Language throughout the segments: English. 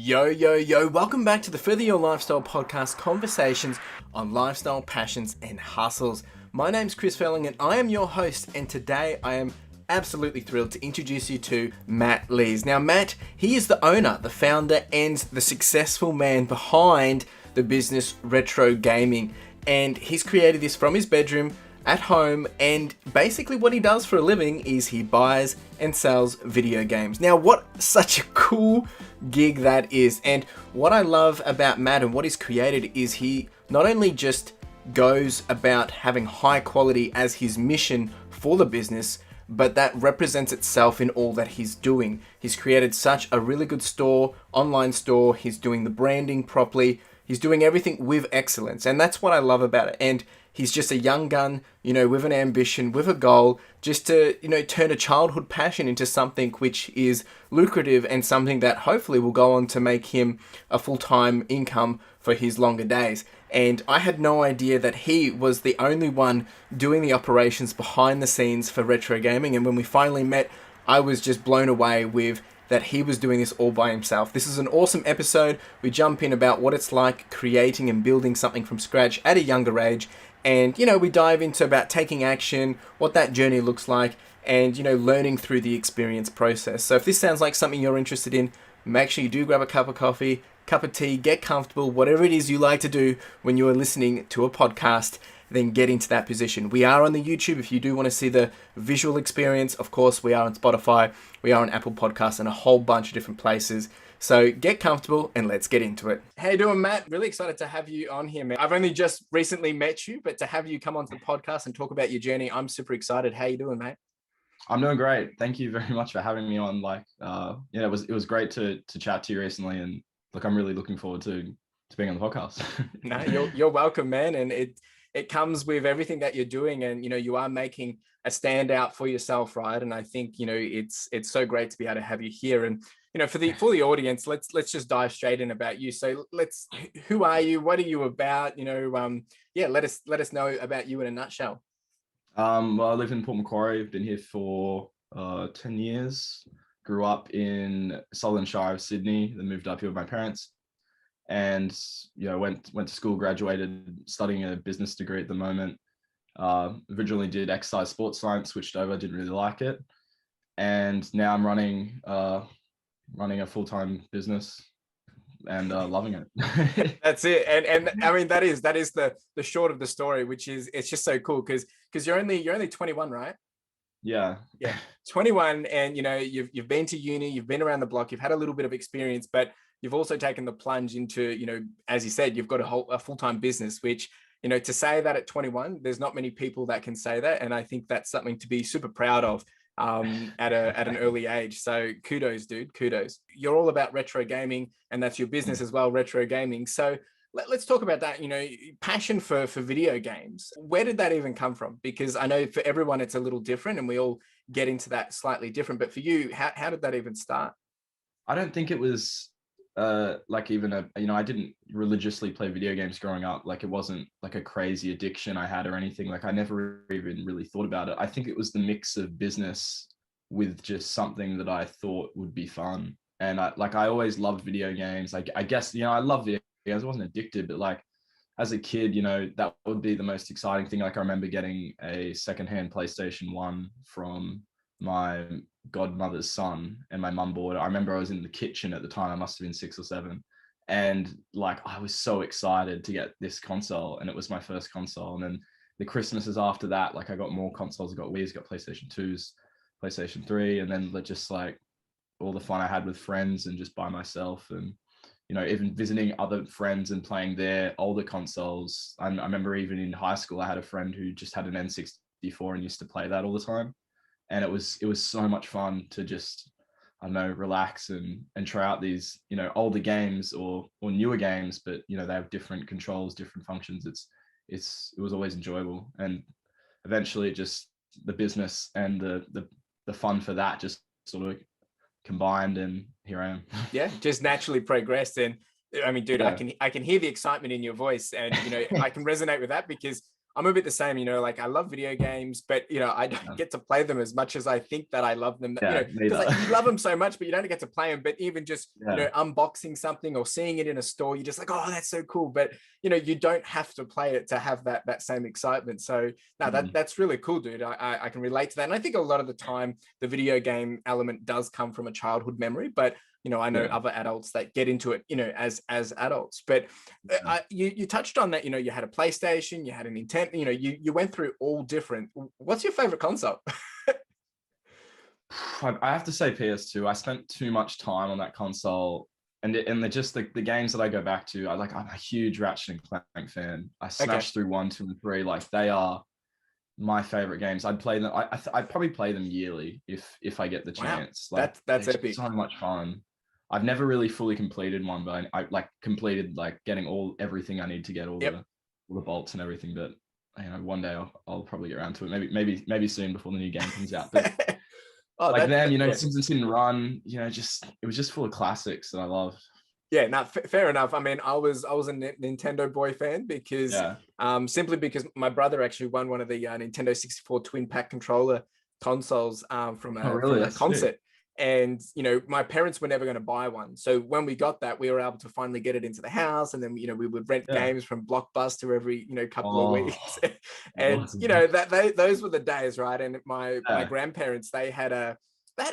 Yo, yo, yo, welcome back to the Further Your Lifestyle podcast, conversations on lifestyle, passions, and hustles. My name's Chris Felling and I am your host, and today I am absolutely thrilled to introduce you to Matt Lees. Now, Matt, he is the owner, the founder, and the successful man behind the business RetroGaming, and he's created this from his bedroom at home, and basically what he does for a living is he buys and sells video games. Now, what such a cool gig that is, and what I love about Matt and what he's created is he not only just goes about having high quality as his mission for the business, but that represents itself in all that he's doing. He's created such a really good store, online store, he's doing the branding properly, he's doing everything with excellence, and that's what I love about it. And he's just a young gun, with an ambition, with a goal, just to, turn a childhood passion into something which is lucrative and something that hopefully will go on to make him a full-time income for his longer days. And I had no idea that he was the only one doing the operations behind the scenes for RetroGaming. And when we finally met, I was just blown away with that he was doing this all by himself. This is an awesome episode. We jump in about what it's like creating and building something from scratch at a younger age. And, we dive into about taking action, what that journey looks like, and, learning through the experience process. So if this sounds like something you're interested in, make sure you do grab a cup of coffee, cup of tea, get comfortable, whatever it is you like to do when you are listening to a podcast, then get into that position. We are on the YouTube if you do want to see the visual experience. Of course, we are on Spotify, we are on Apple Podcasts, and a whole bunch of different places. So get comfortable and let's get into it. How you doing, Matt? Really excited to have you on here, man. I've only just recently met you, but to have you come onto the podcast and talk about your journey, I'm super excited. How you doing, mate? I'm doing great. Thank you very much for having me on. It was great to chat to you recently, and look, I'm really looking forward to being on the podcast. No, you're welcome, man. And it comes with everything that you're doing, and you are making a standout for yourself, right? And I think it's so great to be able to have you here. And for the audience, let's just dive straight in about you. So who are you? What are you about? Let us know about you in a nutshell. Well, I live in Port Macquarie. I've been here for 10 years. Grew up in Southern Shire of Sydney, then moved up here with my parents, and went to school, graduated, studying a business degree at the moment. Originally did exercise sports science, switched over, didn't really like it, and now I'm running a full-time business and loving it. That's it. And I mean that is the short of the story, which is it's just so cool because you're only 21, right? Yeah 21, and you've been to uni, you've been around the block, you've had a little bit of experience, but you've also taken the plunge into as you said, you've got a full-time business, which to say that at 21, there's not many people that can say that, and I think that's something to be super proud of at an early age. So kudos, dude, kudos. You're all about retro gaming, and that's your business as well, RetroGaming. So let's talk about that. Passion for video games. Where did that even come from? Because I know for everyone it's a little different, and we all get into that slightly different. But for you, how did that even start? I don't think it was I didn't religiously play video games growing up. Like, it wasn't like a crazy addiction I had or anything. Like, I never even really thought about it. I think it was the mix of business with just something that I thought would be fun. And I always loved video games. I guess, I love video games. I wasn't addicted, but like as a kid, that would be the most exciting thing. Like, I remember getting a secondhand PlayStation 1 from my godmother's son, and my mum bought it. I remember I was in the kitchen at the time. I must have been 6 or 7. And like, I was so excited to get this console, and it was my first console. And then the Christmases after that, like, I got more consoles. I got Wii's, got PlayStation 2s, PlayStation 3. And then just like all the fun I had with friends and just by myself, and, even visiting other friends and playing their older consoles. I remember even in high school, I had a friend who just had an N64 and used to play that all the time. And it was so much fun to just, I don't know, relax and try out these, older games or newer games, but they have different controls, different functions. It was always enjoyable. And eventually just the business and the fun for that just sort of combined, and here I am. Yeah, just naturally progressed. And I mean, dude, Yeah. I can hear the excitement in your voice, and I can resonate with that, because I'm a bit the same, you know, like I love video games, but you know, I don't get to play them as much as I think that I love them, you know, Yeah, because neither. like, you love them so much, but you don't get to play them. But even just, you Yeah. know, unboxing something or seeing it in a store, you're just like, oh, that's so cool. But you know, you don't have to play it to have that same excitement. So no, Mm. that's really cool, dude. I can relate to that. And I think a lot of the time the video game element does come from a childhood memory, but you know, I know Yeah. other adults that get into it, you know, as adults. But Yeah. you touched on that. You know, you had a PlayStation, you had a Nintendo. You know, you went through all different. What's your favorite console? I have to say PS2. I spent too much time on that console, and they're just the games that I go back to. I'm a huge Ratchet and Clank fan. I Okay, smashed through 1, 2, and 3. Like they are my favorite games. I'd play them. I'd probably play them yearly if I get the wow, chance. Like that's they're just epic. so much fun. I've never really fully completed one, but I like completed like getting everything I need to get Yep. all the bolts and everything. But you know, one day I'll probably get around to it. Maybe soon before the new game comes out. But Oh, like them, you know, yeah. since it didn't run, you know, it was just full of classics that I love. Yeah, no, fair enough. I mean, I was a Nintendo boy fan because Yeah. simply because my brother actually won one of the Nintendo 64 twin pack controller consoles Oh, from really? a That's sick. concert. And you know, my parents were never going to buy one. So when we got that, we were able to finally get it into the house, and then you know we would rent Yeah. games from Blockbuster every you know couple of Oh, weeks. And you awesome. know those were the days, right? And my Yeah. grandparents they had a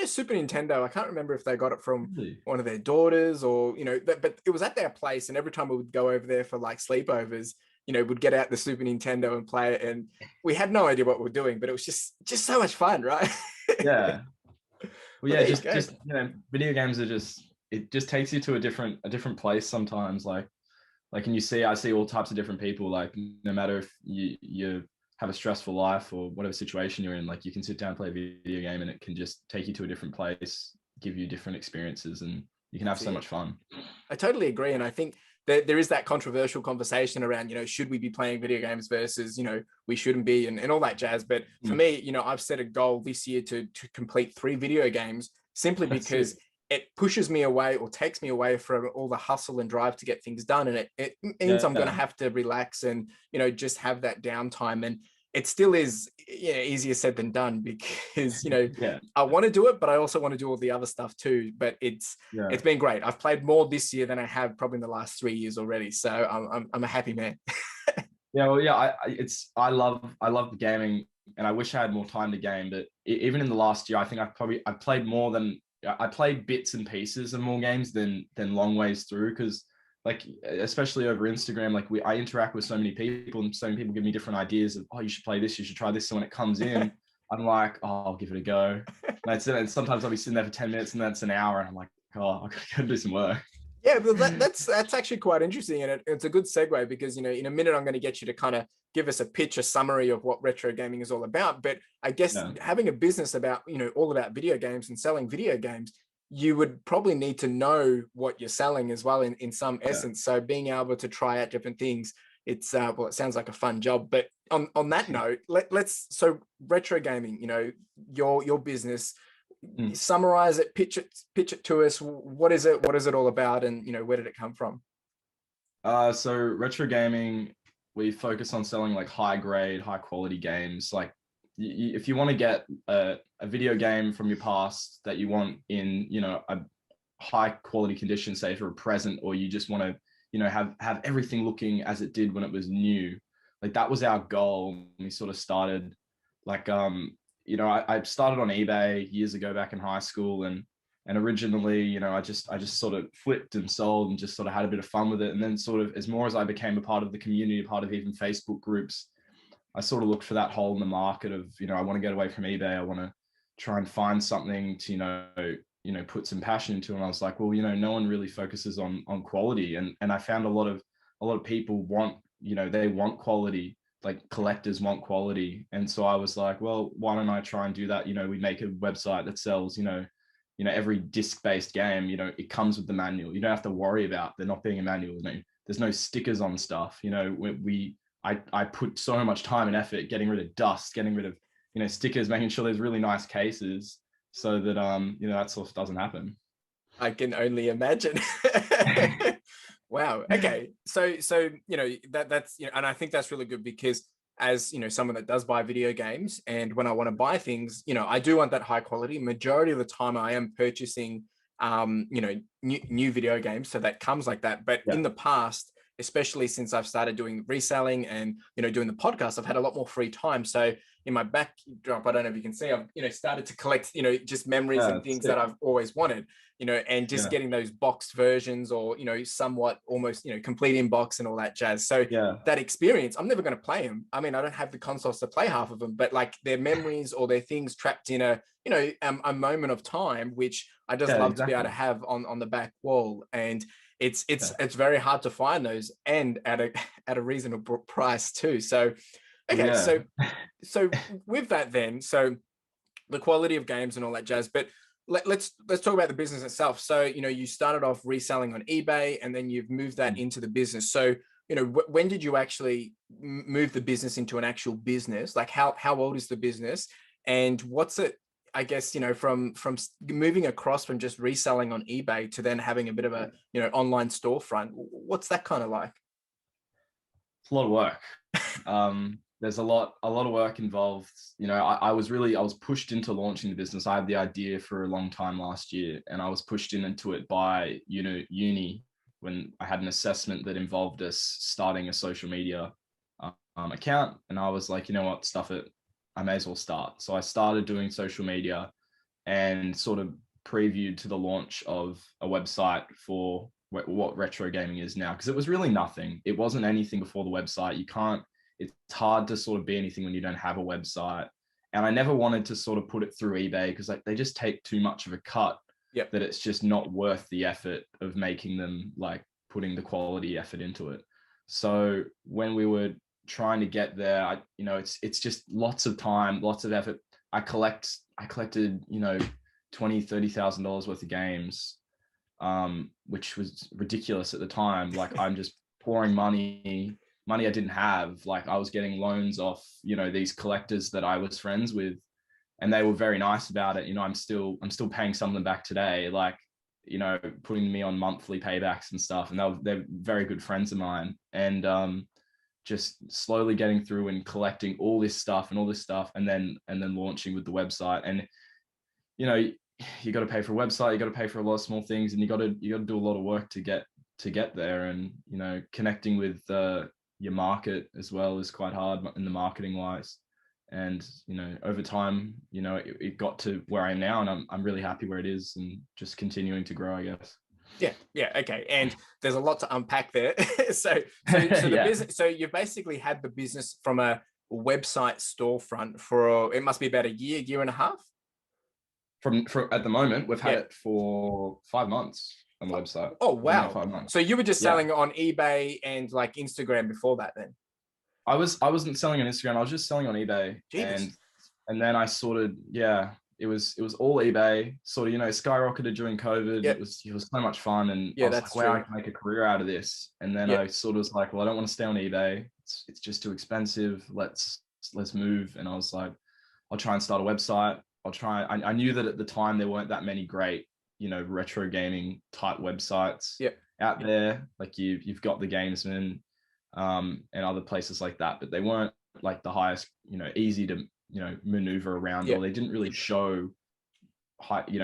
Super Nintendo. I can't remember if they got it from Really? one of their daughters or you know but it was at their place, and every time we would go over there for like sleepovers, you know, we'd get out the Super Nintendo and play it, and we had no idea what we were doing, but it was just so much fun, right? Yeah. Well, Well, yeah, there you go. just you know, video games are it just takes you to a different place sometimes. And I see all types of different people. Like no matter if you have a stressful life or whatever situation you're in, like you can sit down and play a video game and it can just take you to a different place, give you different experiences, and you can have That's so much it. fun. I totally agree, and I think there is that controversial conversation around, you know, should we be playing video games versus, you know, we shouldn't be, and all that jazz. But for Mm. me, you know, I've set a goal this year to complete 3 video games simply That's because it. it pushes me away or takes me away from all the hustle and drive to get things done, and it means I'm going to Yeah. have to relax and you know just have that downtime. And it still is, yeah, easier said than done because you know Yeah. I want to do it, but I also want to do all the other stuff too. But Yeah. it's been great. I've played more this year than I have probably in the last 3 years already. So I'm a happy man. Yeah, well, yeah, I love the gaming, and I wish I had more time to game. But even in the last year, I think I played more than I played bits and pieces of more games than long ways through. Because like especially over Instagram, like I interact with so many people, and so many people give me different ideas of, oh, you should play this, you should try this. So when it comes in, I'm like, oh, I'll give it a go. And that's it. And sometimes I'll be sitting there for 10 minutes, and that's an hour, and I'm like, oh, I gotta do some work. Yeah, but that's actually quite interesting, and it's a good segue because you know in a minute I'm going to get you to kind of give us a summary of what retro gaming is all about. But I guess Yeah, having a business about you know all about video games and selling video games, you would probably need to know what you're selling as well in some yeah. essence. So being able to try out different things, it's well, it sounds like a fun job. But on that note, let's so retro gaming, you know, your business, Mm. summarize it, pitch it to us. What is it? What is it all about? And you know, where did it come from? So retro gaming, we focus on selling like high grade, high quality games. Like if you want to get a video game from your past that you want in, you know, a high quality condition, say for a present, or you just want to, you know, have everything looking as it did when it was new. Like that was our goal. We sort of started like you know, I started on eBay years ago back in high school, and originally, you know, I just sort of flipped and sold and just sort of had a bit of fun with it. And then sort of as more as I became a part of the community, a part of even Facebook groups, I sort of looked for that hole in the market of, you know, I want to get away from eBay. I want to try and find something to, you know, put some passion into. And I was like, well, you know, no one really focuses on quality. And I found a lot of people want, you know, they want quality, like collectors want quality. And so I was like, well, why don't I try and do that? You know, we make a website that sells, you know, every disc-based game, you know, it comes with the manual. You don't have to worry about there not being a manual. You know, there's no stickers on stuff. You know, I put so much time and effort getting rid of dust, getting rid of, you know, stickers, making sure there's really nice cases so that you know, that sort of doesn't happen. I can only imagine. Wow. Okay. So you know that's you know, and I think that's really good because as, someone that does buy video games, and when I want to buy things, I do want that high quality. Majority of the time I am purchasing, new video games. So that comes like that. But in the past, especially since I've started doing reselling and, doing the podcast, I've had a lot more free time. So in my backdrop, I don't know if you can see, I've, started to collect, just memories and things that I've always wanted, and just getting those boxed versions or, somewhat almost, complete in box and all that jazz. So that experience, I'm never going to play them. I mean, I don't have the consoles to play half of them, but like their memories or their things trapped in a moment of time, which I just love to be able to have on the back wall. And it's very hard to find those, and at a reasonable price too. So okay, so with that then, so the quality of games and all that jazz, but let's talk about the business itself. So you started off reselling on eBay, and then you've moved that into the business. So when did you actually move the business into an actual business? Like how old is the business, and what's it, I guess, from moving across from just reselling on eBay to then having a bit of a, online storefront? What's that kind of like? It's a lot of work. There's a lot of work involved. I was pushed into launching the business. I had the idea for a long time last year, and I was pushed into it by, uni, when I had an assessment that involved us starting a social media account. And I was like, you know what, stuff it. I may as well start. So I started doing social media and sort of previewed to the launch of a website for what retro gaming is now, because it was really nothing. It wasn't anything before the website. It's hard to sort of be anything when you don't have a website. And I never wanted to sort of put it through eBay, because they just take too much of a cut that it's just not worth the effort of making them, like putting the quality effort into it. So when we were trying to get there, it's just lots of time, lots of effort. I collected $20,000-$30,000 worth of games, which was ridiculous at the time. Like I'm just pouring money I didn't have. Like I was getting loans off these collectors that I was friends with, and they were very nice about it. I'm still paying some of them back today, like putting me on monthly paybacks and stuff, and they're very good friends of mine. And just slowly getting through and collecting all this stuff, and then launching with the website. And you got to pay for a website, you got to pay for a lot of small things, and you got to do a lot of work to get there. And connecting with your market as well is quite hard in the marketing wise. And over time, it got to where I am now, and I'm really happy where it is, and just continuing to grow, I guess. Yeah. Okay. And there's a lot to unpack there. so the business, so you basically had the business from a website storefront for, it must be about a year and a half. From at the moment, we've had it for 5 months on the website. Oh, wow. 5 months. So you were just selling on eBay and like Instagram before that then? I wasn't selling on Instagram. I was just selling on eBay. Jeez. And then I sorted, it was all eBay, sort of, skyrocketed during COVID. It was so much fun. And I was that's like, wow, true. I can make a career out of this. And then I sort of was like, well, I don't want to stay on eBay. It's just too expensive. Let's move. And I was like, I'll try and start a website. I knew that at the time there weren't that many great, retro gaming type websites out there. Like you've got the Gamesman and other places like that, but they weren't like the highest, easy to, maneuver around, or they didn't really show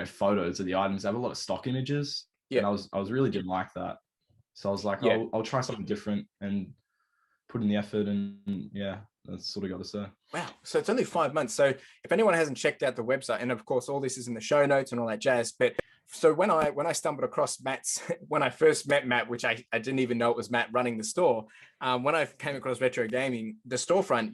photos of the items. They have a lot of stock images. And I was really didn't like that. So I was like, I'll try something different and put in the effort, and that's sort of got to say. Wow. So it's only 5 months. So if anyone hasn't checked out the website, and of course all this is in the show notes and all that jazz, but so when I stumbled across Matt's, when I first met Matt, which I didn't even know it was Matt running the store, when I came across Retro Gaming, the storefront,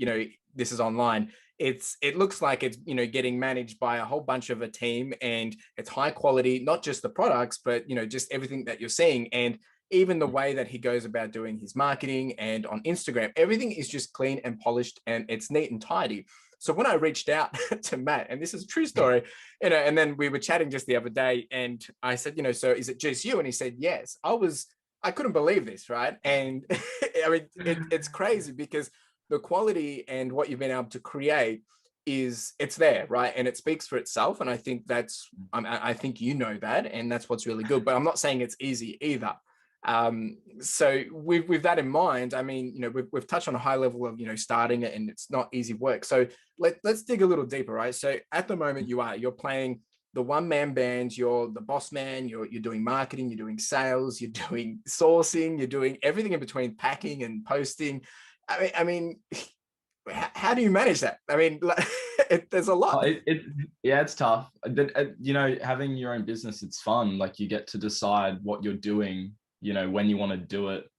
this is online. It looks like it's, getting managed by a whole bunch of a team, and it's high quality, not just the products, but, just everything that you're seeing. And even the way that he goes about doing his marketing and on Instagram, everything is just clean and polished, and it's neat and tidy. So when I reached out to Matt, and this is a true story, and then we were chatting just the other day, and I said, so is it just you? And he said, yes. I couldn't believe this, right? And I mean, it's crazy, because the quality and what you've been able to create it's there, right? And it speaks for itself. And I think I think that, and that's what's really good. But I'm not saying it's easy either. So with that in mind, I mean, we've touched on a high level of, starting it, and it's not easy work. So let's dig a little deeper, right? So at the moment you're playing the one-man band, you're the boss man, you're doing marketing, you're doing sales, you're doing sourcing, you're doing everything in between, packing and posting. I mean, how do you manage that? I mean, there's a lot. Yeah, it's tough. But having your own business, it's fun. Like you get to decide what you're doing, when you want to do it.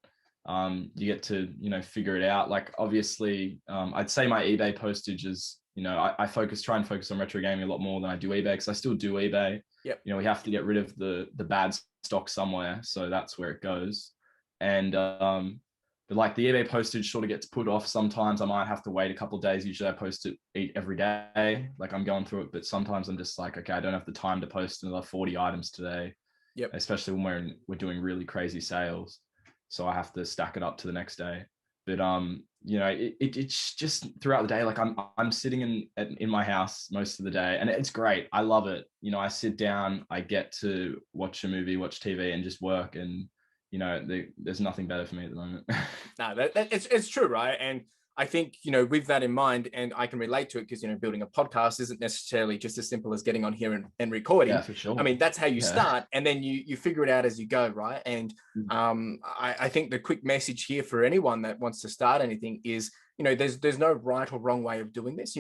You get to, figure it out. Like obviously, I'd say my eBay postage is, I try and focus on retro gaming a lot more than I do eBay, because I still do eBay. Yep. We have to get rid of the bad stock somewhere, so that's where it goes. And but like the eBay postage sort of gets put off sometimes. I might have to wait a couple of days. Usually I post it every day. Like I'm going through it, but sometimes I'm just like, okay, I don't have the time to post another 40 items today. Yep. Especially when we're doing really crazy sales. So I have to stack it up to the next day. But it's just throughout the day. Like I'm sitting in my house most of the day, and it's great. I love it. I sit down, I get to watch a movie, watch TV, and just work. And there's nothing better for me at the moment. No, it's true, right? And I think, with that in mind, and I can relate to it because, building a podcast isn't necessarily just as simple as getting on here and recording. Yeah, for sure. I mean, that's how you start, and then you figure it out as you go, right? And I think the quick message here for anyone that wants to start anything is, there's no right or wrong way of doing this.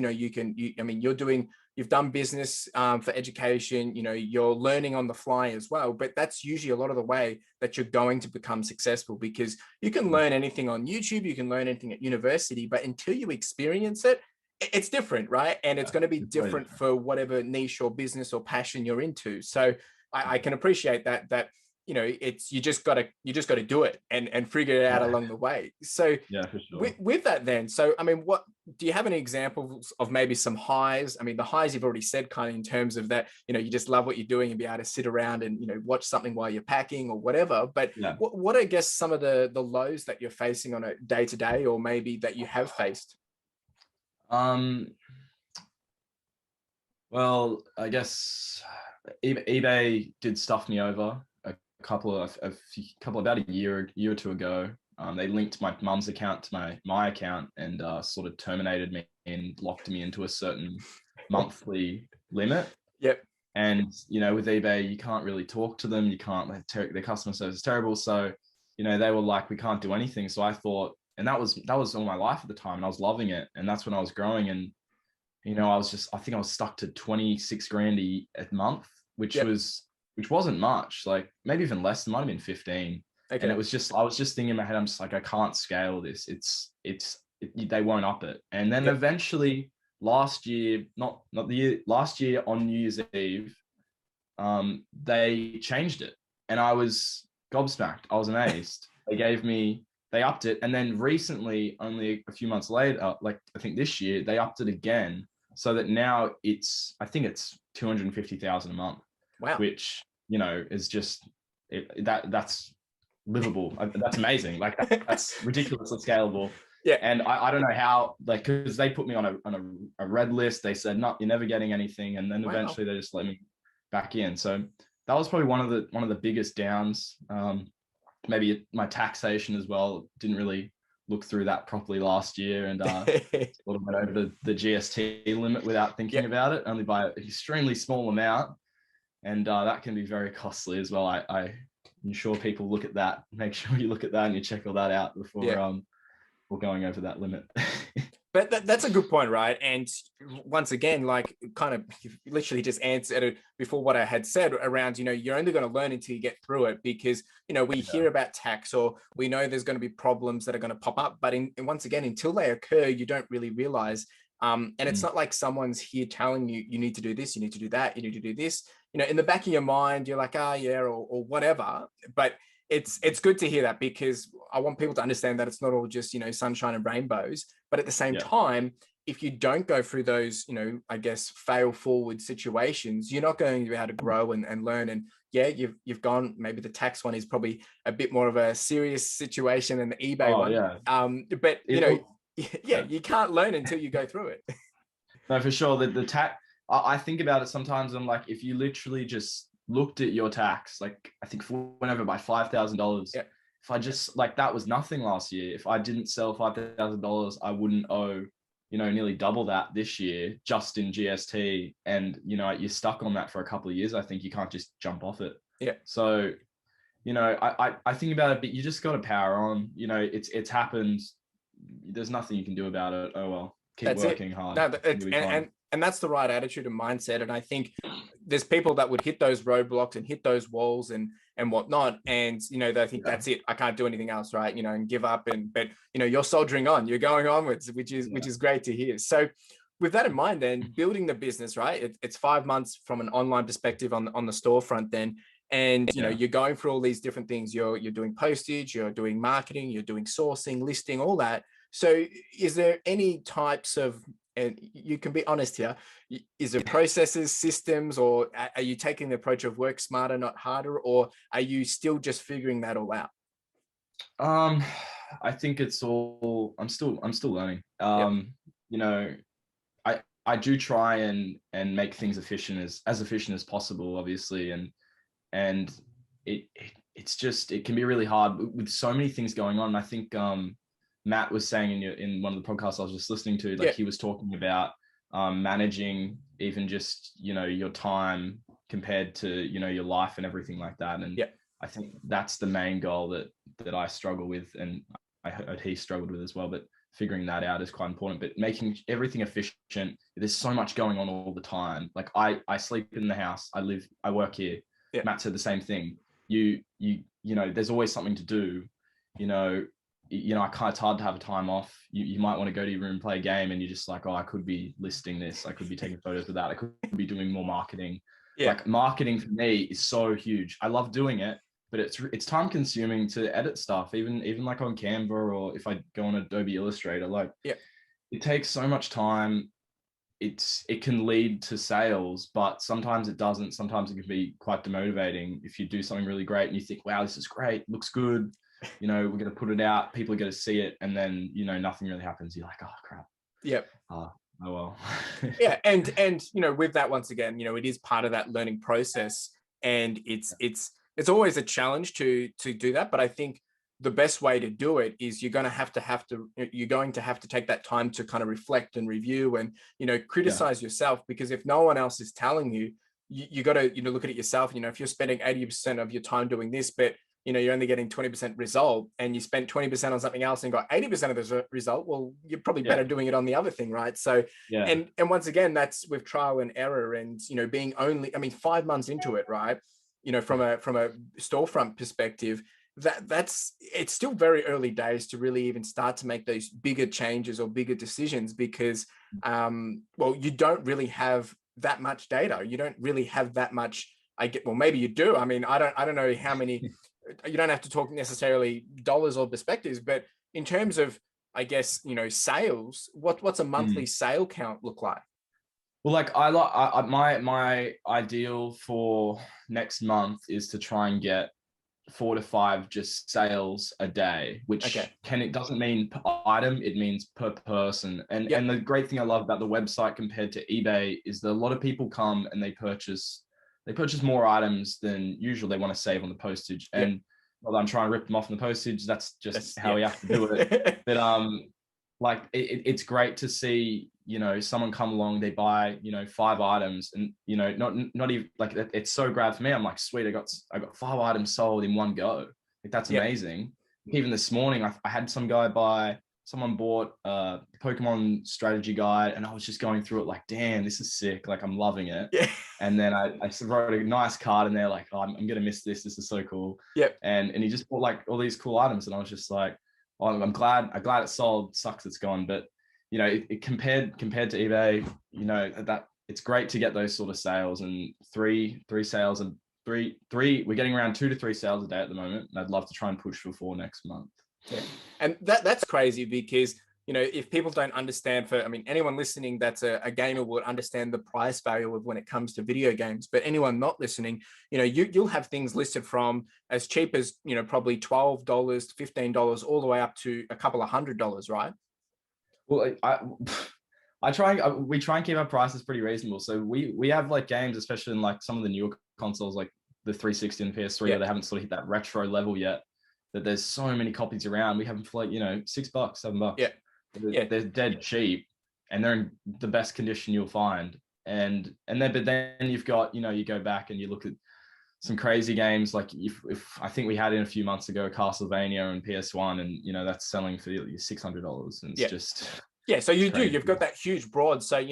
You've done business for education, you're learning on the fly as well, but that's usually a lot of the way that you're going to become successful, because you can learn anything on YouTube, you can learn anything at university, but until you experience it, it's different, right? And it's going to be different for whatever niche or business or passion you're into. So I can appreciate that it's you just got to do it and figure it out along the way. So yeah, for sure. With that then, so I mean, what do you have any examples of maybe some highs? I mean, the highs you've already said, kind of in terms of that, you just love what you're doing and be able to sit around and watch something while you're packing or whatever. But what I guess some of the lows that you're facing on a day to day, or maybe that you have faced? Well, I guess eBay did stuff me over about a year or two ago. They linked my mum's account to my account and sort of terminated me and locked me into a certain monthly limit. Yep. And with eBay, you can't really talk to them. You can't. Their customer service is terrible. So they were like, we can't do anything. So I thought, and that was all my life at the time, and I was loving it. And that's when I was growing, and I think I was stuck to 26 grand a month, which wasn't much, like maybe even less. It might have been 15. Okay. And I was just thinking in my head, I'm just like, I can't scale this. They won't up it. And then eventually last year on New Year's Eve, they changed it, and I was gobsmacked. I was amazed. They upped it. And then recently, only a few months later, like I think this year, they upped it again, so that now I think it's 250,000 a month. Wow. Which, is just that's livable. That's amazing. Like that's ridiculously scalable. Yeah. And I don't know how, like, because they put me on a red list. They said, no, you're never getting anything. And then eventually they just let me back in. So that was probably one of the biggest downs. Maybe my taxation as well. Didn't really look through that properly last year, and sort of went over the GST limit without thinking about it, only by an extremely small amount. And that can be very costly as well. I'm sure people look at that. Make sure you look at that and you check all that out before we're going over that limit. But that's a good point, right? And once again, like kind of you literally just answered it before what I had said around, you're only going to learn until you get through it, because, we hear about tax, or we know there's going to be problems that are going to pop up. But once again, until they occur, you don't really realize. And it's not like someone's here telling you, you need to do this, you need to do that, you need to do this. In the back of your mind, you're like, or whatever. But it's good to hear that, because I want people to understand that it's not all just, sunshine and rainbows. But at the same time, if you don't go through those, I guess, fail forward situations, you're not going to be able to grow and learn. And you've gone, maybe the tax one is probably a bit more of a serious situation than the eBay one. Yeah. But you can't learn until you go through it. No, for sure. The tax, I think about it sometimes. I'm like, if you literally just looked at your tax, like I think went over by $5,000. Yeah. If I just like that was nothing last year. If I didn't sell $5,000, I wouldn't owe, nearly double that this year just in GST. And you're stuck on that for a couple of years. I think you can't just jump off it. Yeah. So, I think about it, but you just got to power on. It's happened. There's nothing you can do about it. Oh well, keep That's working it. hard. No, and that's the right attitude and mindset. And I think there's people that would hit those roadblocks and hit those walls and whatnot, and they think that's it. I can't do anything else, right? And give up. But you're soldiering on. You're going onwards, which is great to hear. So, with that in mind, then building the business, right? It's 5 months from an online perspective on the storefront, then. And you're going through all these different things. You're doing postage, you're doing marketing, you're doing sourcing, listing, all that. So is there any types of, and you can be honest here, is it processes, systems, or are you taking the approach of work smarter, not harder, or are you still just figuring that all out? I think it's all, I'm still learning. I do try and make things efficient as efficient as possible, obviously. And it's just, it can be really hard with so many things going on. I think Matt was saying in one of the podcasts I was just listening to, like he was talking about managing even just your time compared to your life and everything like that. And I think that's the main goal that I struggle with, and I heard he struggled with as well. But figuring that out is quite important. But making everything efficient, there's so much going on all the time. Like I sleep in the house, I work here. Matt said the same thing. There's always something to do. It's hard to have a time off. You might want to go to your room, play a game, and you're just like, oh, I could be listing this. I could be taking photos of that. I could be doing more marketing. Like marketing for me is so huge. I love doing it, but it's time consuming to edit stuff. Even like on Canva, or if I go on Adobe Illustrator, it takes so much time. It can lead to sales, but sometimes it doesn't. Sometimes it can be quite demotivating if you do something really great and you think, wow, this is great, looks good. We're going to put it out, people are going to see it, and then nothing really happens. You're like, oh crap. Oh well. And with that, once again, it is part of that learning process, and it's always a challenge to do that. But I think the best way to do it is you're going to have to take that time to kind of reflect and review and criticize yourself, because if no one else is telling you, you got to look at it yourself. If you're spending 80% of your time doing this, but you're only getting 20% result, and you spent 20% on something else and got 80% of the result, well, you're probably better doing it on the other thing, right? So and once again, that's with trial and error, and being only 5 months into it, right? From a storefront perspective, it's still very early days to really even start to make those bigger changes or bigger decisions, because you don't really have that much data. You don't really have that much. Maybe you do. I don't know how many. You don't have to talk necessarily dollars or perspectives, but in terms of, I guess, sales, what's a monthly sale count look like? Well, like my ideal for next month is to try and get 4 to 5 just sales a day, which it doesn't mean per item, it means per person. And the great thing I love about the website compared to eBay is that a lot of people come and they purchase more items than usual. They want to save on the postage. And well, I'm trying to rip them off on the postage. That's just how we have to do it. But it's great to see, someone come along, they buy, 5 items, and, not even like, it's so great for me. I'm like, sweet, I got 5 items sold in one go. Like, that's amazing. Even this morning, I had someone bought a Pokemon strategy guide, and I was just going through it like, damn, this is sick. Like, I'm loving it. And then I wrote a nice card in there, like, oh, I'm going to miss this. This is so cool. And he just bought like all these cool items. And I was just like, oh, I'm glad it sold. Sucks it's gone. But, it compared to eBay, that it's great to get those sort of sales, and three sales, and three, we're getting around 2 to 3 sales a day at the moment. And I'd love to try and push for 4 next month. And that's crazy, because if people don't understand, anyone listening that's a gamer would understand the price value of when it comes to video games. But anyone not listening, you'll have things listed from as cheap as probably $12 to $15 all the way up to a couple of $100, right? Well, we try and keep our prices pretty reasonable. So we have like games, especially in like some of the newer consoles, like the 360 and PS3, or they haven't sort of hit that retro level yet, that there's so many copies around. We have them for like, $6, $7. They're dead cheap, and they're in the best condition you'll find. And then you've got, you go back and you look at some crazy games, like if I think we had in a few months ago Castlevania and PS1, and that's selling for $600, and it's just so you've got that huge broad. So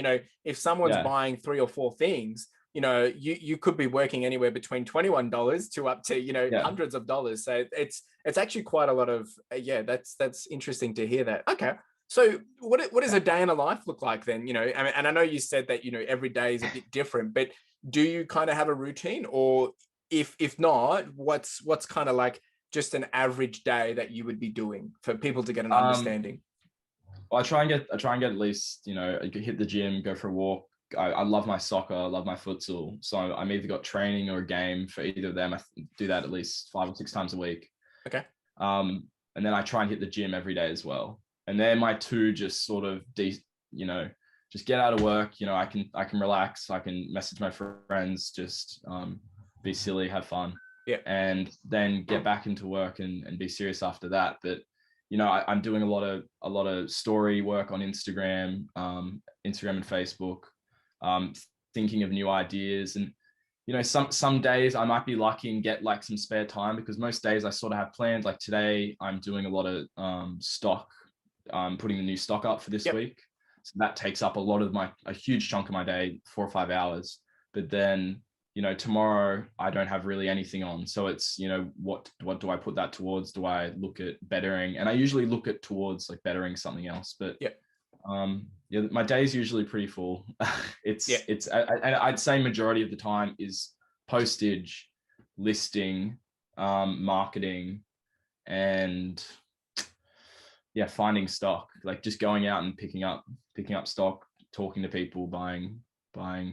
if someone's buying 3 or 4 things, you could be working anywhere between $21 to up to hundreds of dollars. So it's actually quite a lot of that's interesting to hear that. Okay. So what does a day in a life look like then? And I know you said that every day is a bit different, but do you kind of have a routine, or if not, what's kind of like just an average day that you would be doing for people to get an understanding? Well, I try and get at least, hit the gym, go for a walk. I love my soccer, I love my futsal. So I'm either got training or a game for either of them. I do that at least 5 or 6 times a week. Okay. And then I try and hit the gym every day as well. And they're my two just sort of, just get out of work. I can relax. I can message my friends, just be silly, have fun. Yeah. And then get back into work and be serious after that. But I'm doing a lot of story work on Instagram and Facebook, thinking of new ideas. And some days I might be lucky and get like some spare time, because most days I sort of have planned. Like today, I'm doing a lot of stock, putting the new stock up for this week. So that takes up a huge chunk of my day, 4 or 5 hours. But then tomorrow I don't have really anything on. So it's, what do I put that towards? Do I look at bettering? And I usually look at towards like bettering something else. But my day is usually pretty full. I'd say majority of the time is postage, listing, marketing, and finding stock, like just going out and picking up stock, talking to people, buying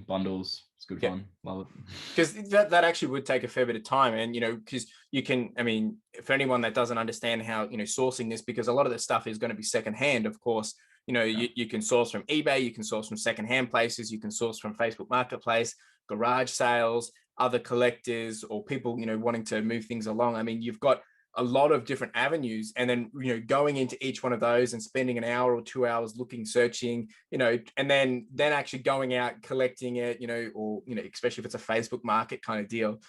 bundles. It's good fun. Love it. Because that actually would take a fair bit of time. And, because you can, for anyone that doesn't understand how, sourcing this, because a lot of the stuff is going to be secondhand, of course, you can source from eBay, you can source from secondhand places, you can source from Facebook Marketplace, garage sales, other collectors, or people, wanting to move things along. You've got a lot of different avenues, and then going into each one of those and spending an hour or 2 hours looking, searching, and then actually going out, collecting it, or especially if it's a Facebook market kind of deal,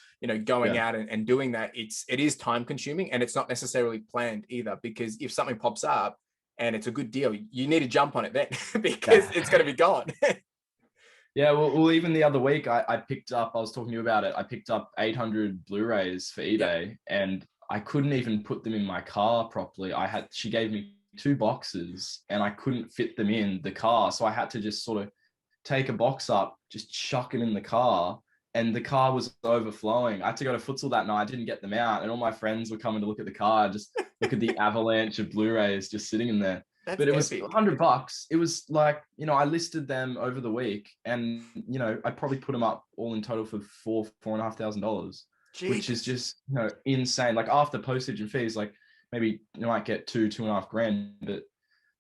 going out and doing that, it is time consuming, and it's not necessarily planned either, because if something pops up and it's a good deal, you need to jump on it then because it's going to be gone. Yeah, well, even the other week I was talking to you about it, I picked up 800 Blu-rays for eBay, and I couldn't even put them in my car properly. She gave me 2 boxes and I couldn't fit them in the car. So I had to just sort of take a box up, just chuck it in the car, and the car was overflowing. I had to go to futsal that night. I didn't get them out, and all my friends were coming to look at the car, just look at the avalanche of Blu-rays just sitting in there. But it was $100. It was like, I listed them over the week, and, I probably put them up all in total for $4,500. Which is just insane. Like after postage and fees, like maybe you might get $2.5 grand, but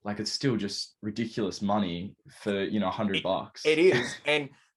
like it's still just ridiculous money for $100. It is,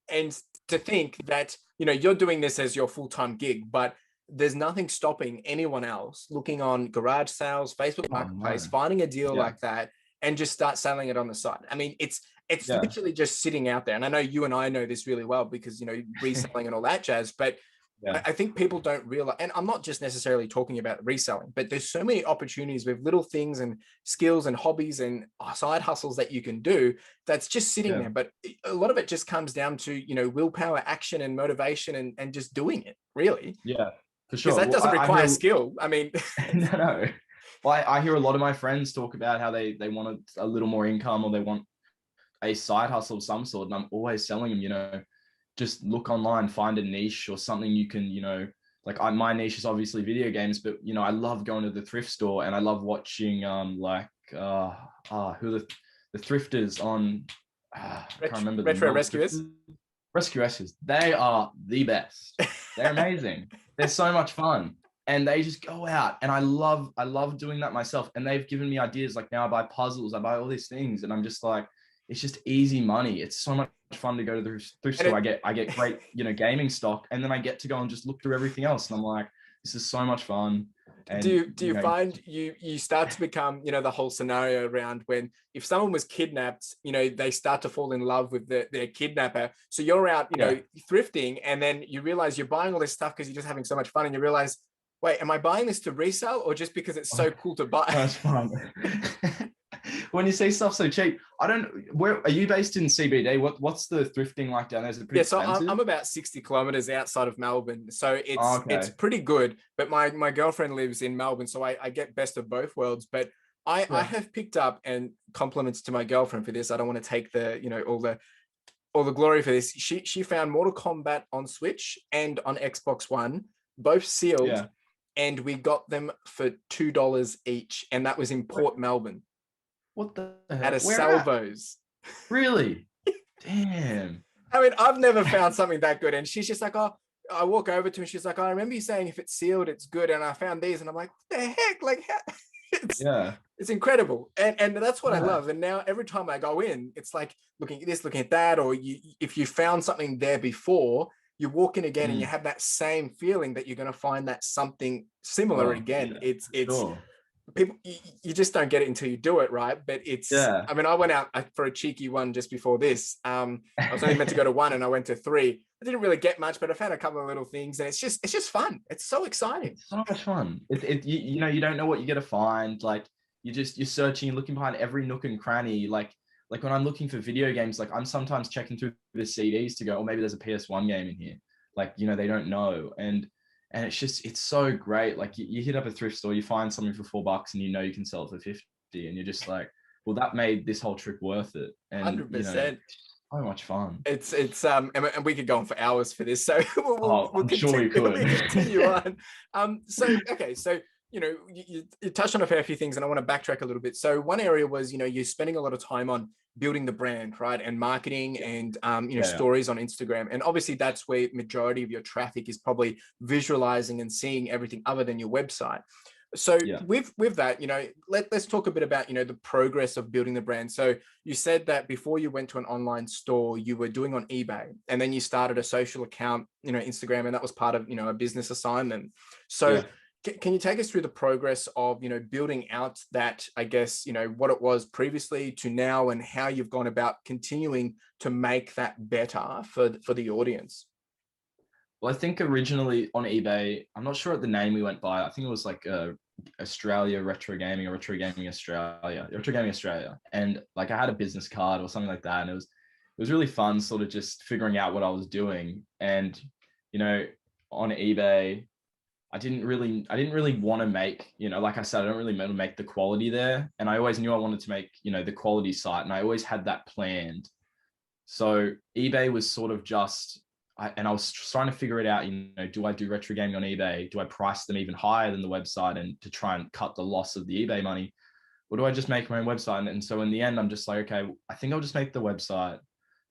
and to think that you're doing this as your full-time gig, but there's nothing stopping anyone else looking on garage sales, Facebook Marketplace, finding a deal like that, and just start selling it on the side. It's literally just sitting out there. And I know you and I know this really well because reselling and all that jazz, but I think people don't realize, and I'm not just necessarily talking about reselling, but there's so many opportunities with little things and skills and hobbies and side hustles that you can do that's just sitting there. But a lot of it just comes down to, willpower, action, and motivation, and just doing it, really. Yeah, for sure. Because that doesn't require skill. No. Well, I hear a lot of my friends talk about how they want a little more income, or they want a side hustle of some sort. And I'm always telling them, just look online, find a niche or something you can, my niche is obviously video games, but I love going to the thrift store, and I love watching who are the thrifters on I can't remember. Retro Rescuers. Rescuers. They are the best. They're amazing. They're so much fun. And they just go out, and I love doing that myself. And they've given me ideas. Like now I buy puzzles, I buy all these things, and I'm just like, it's just easy money. It's so much fun to go to the thrift store. I get great, gaming stock, and then I get to go and just look through everything else. And I'm like, this is so much fun. And do you find you start to become, the whole scenario around when if someone was kidnapped, they start to fall in love with their kidnapper. So you're out, thrifting, and then you realize you're buying all this stuff because you're just having so much fun, and you realize, wait, am I buying this to resell or just because it's so cool to buy? That's fun. When you say stuff so cheap, where are you based in CBD? What's the thrifting like down there? Is it pretty expensive? I'm about 60 kilometers outside of Melbourne, so it's pretty good. But my girlfriend lives in Melbourne, so I get best of both worlds. But I have picked up, and compliments to my girlfriend for this, I don't want to take the all the glory for this. She found Mortal Kombat on Switch and on Xbox One, both sealed. Yeah. And we got them for $2 each, and that was in Port Melbourne. What the hell? At a Salvo's. Really? Damn. I mean, I've never found something that good. And she's just like, oh, I walk over to her and she's like, oh, I remember you saying if it's sealed, it's good. And I found these, and I'm like, what the heck? Like, it's incredible. And that's what I love. And now every time I go in, it's like looking at this, looking at that, or if you found something there before, you walk in again and you have that same feeling that you're going to find that something similar again. Yeah, it's sure. People, you just don't get it until you do it, right? But I mean, I went out for a cheeky one just before this. I was only meant to go to one and I went to three. I didn't really get much, but I found a couple of little things, and it's just fun. It's so exciting. It's so much fun. You don't know what you're going to find. Like you're searching, you're looking behind every nook and cranny. Like when I'm looking for video games, like I'm sometimes checking through the CDs to go, oh, maybe there's a PS1 game in here. Like, they don't know. And it's so great. Like you hit up a thrift store, you find something for $4 and you can sell it for 50. And you're just like, well, that made this whole trip worth it. And 100%. So much fun. It's and we could go on for hours for this. So we'll continue on. So you touched on a fair few things, and I want to backtrack a little bit. So one area was, you're spending a lot of time on building the brand, right? And marketing and, stories on Instagram. And obviously that's where majority of your traffic is probably visualizing and seeing everything other than your website. So with that, let's talk a bit about, the progress of building the brand. So you said that before you went to an online store, you were doing on eBay, and then you started a social account, Instagram, and that was part of, a business assignment. So can you take us through the progress of, building out that, I guess, what it was previously to now, and how you've gone about continuing to make that better for the audience? Well, I think originally on eBay, I'm not sure what the name we went by. I think it was like Australia RetroGaming or RetroGaming Australia. And like I had a business card or something like that. And it was really fun sort of just figuring out what I was doing. And, on eBay, I didn't really want to make, like I said, I don't really want to make the quality there. And I always knew I wanted to make, the quality site. And I always had that planned. So eBay was sort of just, I was trying to figure it out, do I do retro gaming on eBay? Do I price them even higher than the website and to try and cut the loss of the eBay money? Or do I just make my own website? And so in the end, I'm just like, okay, I think I'll just make the website.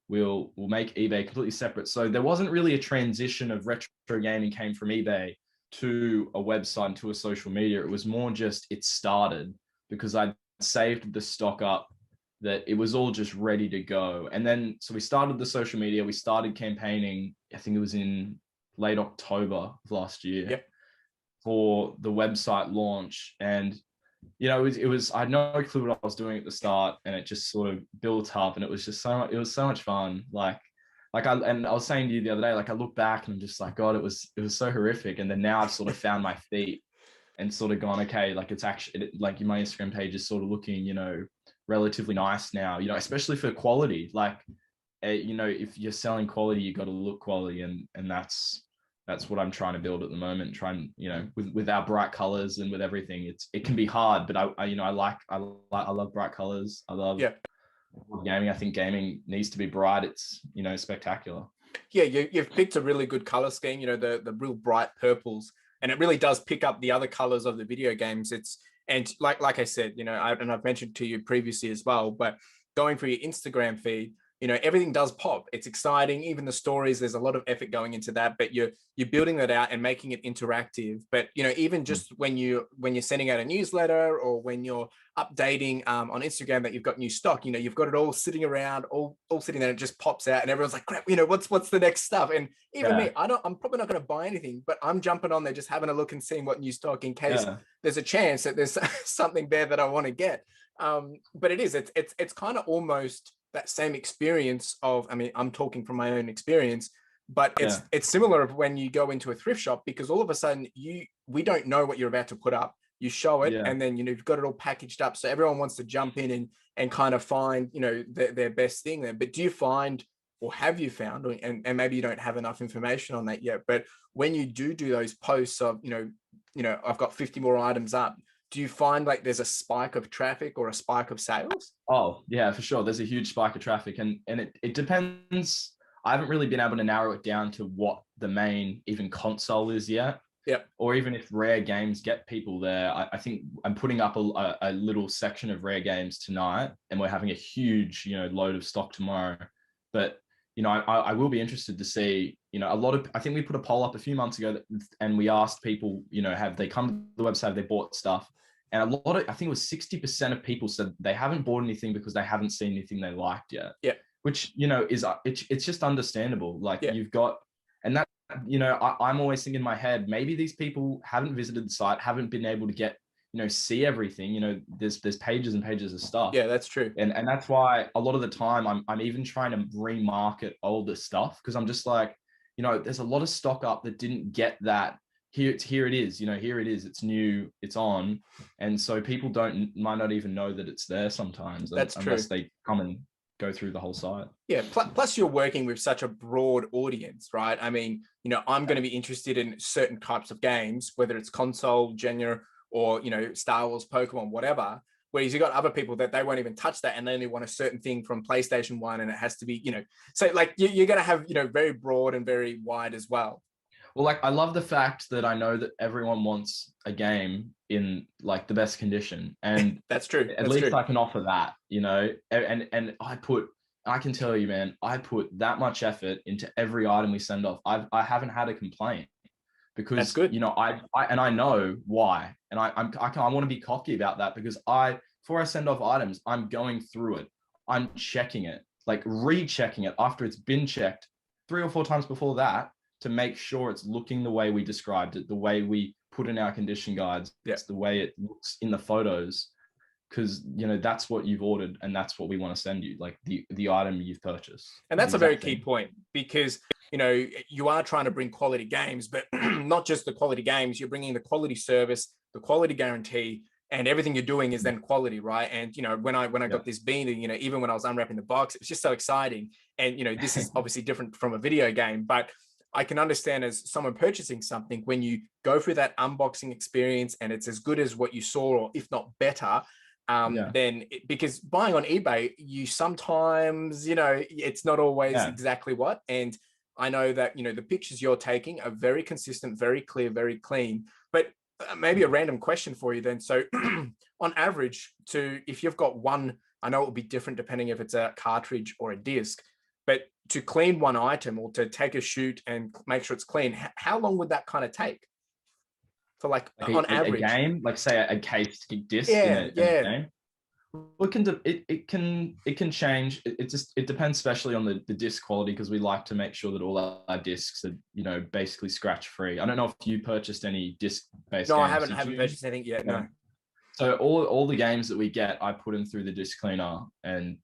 We'll make eBay completely separate. So there wasn't really a transition of retro gaming came from eBay to a website and to a social media. It was more just, it started because I'd saved the stock up, that it was all just ready to go. And then, so we started the social media, we started campaigning, I think it was in late October of last year for the website launch. And, it was, I had no clue what I was doing at the start, and it just sort of built up, and it was just so much fun. I was saying to you the other day, like I look back and I'm just like, God, it was so horrific. And then now I've sort of found my feet and sort of gone, okay, like it's actually like my Instagram page is sort of looking, relatively nice now, especially for quality. Like, if you're selling quality, you got to look quality. And that's what I'm trying to build at the moment. Trying, with our bright colors and with everything, it can be hard, but I love bright colors. I love gaming. I think gaming needs to be bright. It's, spectacular. Yeah, you've picked a really good color scheme, the real bright purples, and it really does pick up the other colors of the video games. And like I said, and I've mentioned to you previously as well, but going for your Instagram feed, you know, everything does pop. It's exciting. Even the stories, there's a lot of effort going into that, but you're building that out and making it interactive. But, you know, even just when you're sending out a newsletter or when you're updating on Instagram that you've got new stock, you know, you've got it all sitting around, all sitting there, and it just pops out and everyone's like, crap, you know, what's the next stuff? And even me, I'm probably not going to buy anything, but I'm jumping on there, just having a look and seeing what new stock in case there's a chance that there's something there that I want to get. But it's kind of almost that same experience of, I mean, I'm talking from my own experience, but it's similar of when you go into a thrift shop, because all of a sudden we don't know what you're about to put up. You show it, and then, you know, you've got it all packaged up, so everyone wants to jump in and kind of find, you know, their best thing there. But do you find, or have you found, and maybe you don't have enough information on that yet, but when you do those posts of, you know, I've got 50 more items up, do you find like there's a spike of traffic or a spike of sales? Oh yeah, for sure. There's a huge spike of traffic, and it depends. I haven't really been able to narrow it down to what the main even console is yet. Yep. Or even if rare games get people there. I think I'm putting up a little section of rare games tonight, and we're having a huge, you know, load of stock tomorrow. But, you know, I will be interested to see, you know, I think we put a poll up a few months ago and we asked people, you know, have they come to the website, have they bought stuff? And I think it was 60% of people said they haven't bought anything because they haven't seen anything they liked yet. Yeah. Which, you know, it's just understandable. Like you've got, and that, you know, I'm always thinking in my head, maybe these people haven't visited the site, haven't been able to get, you know, see everything. You know, there's pages and pages of stuff. Yeah, that's true. And that's why a lot of the time I'm even trying to remarket older stuff, because I'm just like, you know, there's a lot of stock up that didn't get that. Here it is, you know, here it is, it's new, it's on. And so people might not even know that it's there sometimes. That's unless true. they come and go through the whole site. Yeah. Plus you're working with such a broad audience, right? I mean, you know, I'm going to be interested in certain types of games, whether it's console, genre, or, you know, Star Wars, Pokemon, whatever. Whereas you got other people that they won't even touch that, and they only want a certain thing from PlayStation 1, and it has to be, you know, so like you're going to have, you know, very broad and very wide as well. Well, like, I love the fact that I know that everyone wants a game in like the best condition, and that's true. At least I can offer that, you know. And I can tell you, man, I put that much effort into every item we send off. I haven't had a complaint, because that's good. You know, I know why, and I want to be cocky about that, because before I send off items, I'm going through it, I'm checking it, like rechecking it after it's been checked 3 or 4 times before that, to make sure it's looking the way we described it, the way we put in our condition guides, it's the way it looks in the photos, because, you know, that's what you've ordered and that's what we want to send you, like the item you've purchased. And that's a very key point, because, you know, you are trying to bring quality games, but not just the quality games, you're bringing the quality service, the quality guarantee, and everything you're doing is then quality, right? And, you know, when I got this beanie, you know, even when I was unwrapping the box, it was just so exciting. And, you know, this is obviously different from a video game, but I can understand, as someone purchasing something, when you go through that unboxing experience and it's as good as what you saw, or if not better, then because buying on eBay, you sometimes, you know, it's not always exactly what. And I know that, you know, the pictures you're taking are very consistent, very clear, very clean. But maybe a random question for you then. So on average, if you've got one, I know it will be different depending if it's a cartridge or a disc, but to clean one item or to take a shoot and make sure it's clean, how long would that kind of take? For like on average, a game, like say a case disc in a game. Well, it can change. It depends, especially on the disc quality, because we like to make sure that all our discs are, you know, basically scratch free. I don't know if you purchased any disc based. No, games. I haven't purchased anything yet. No. So all the games that we get, I put in through the disc cleaner and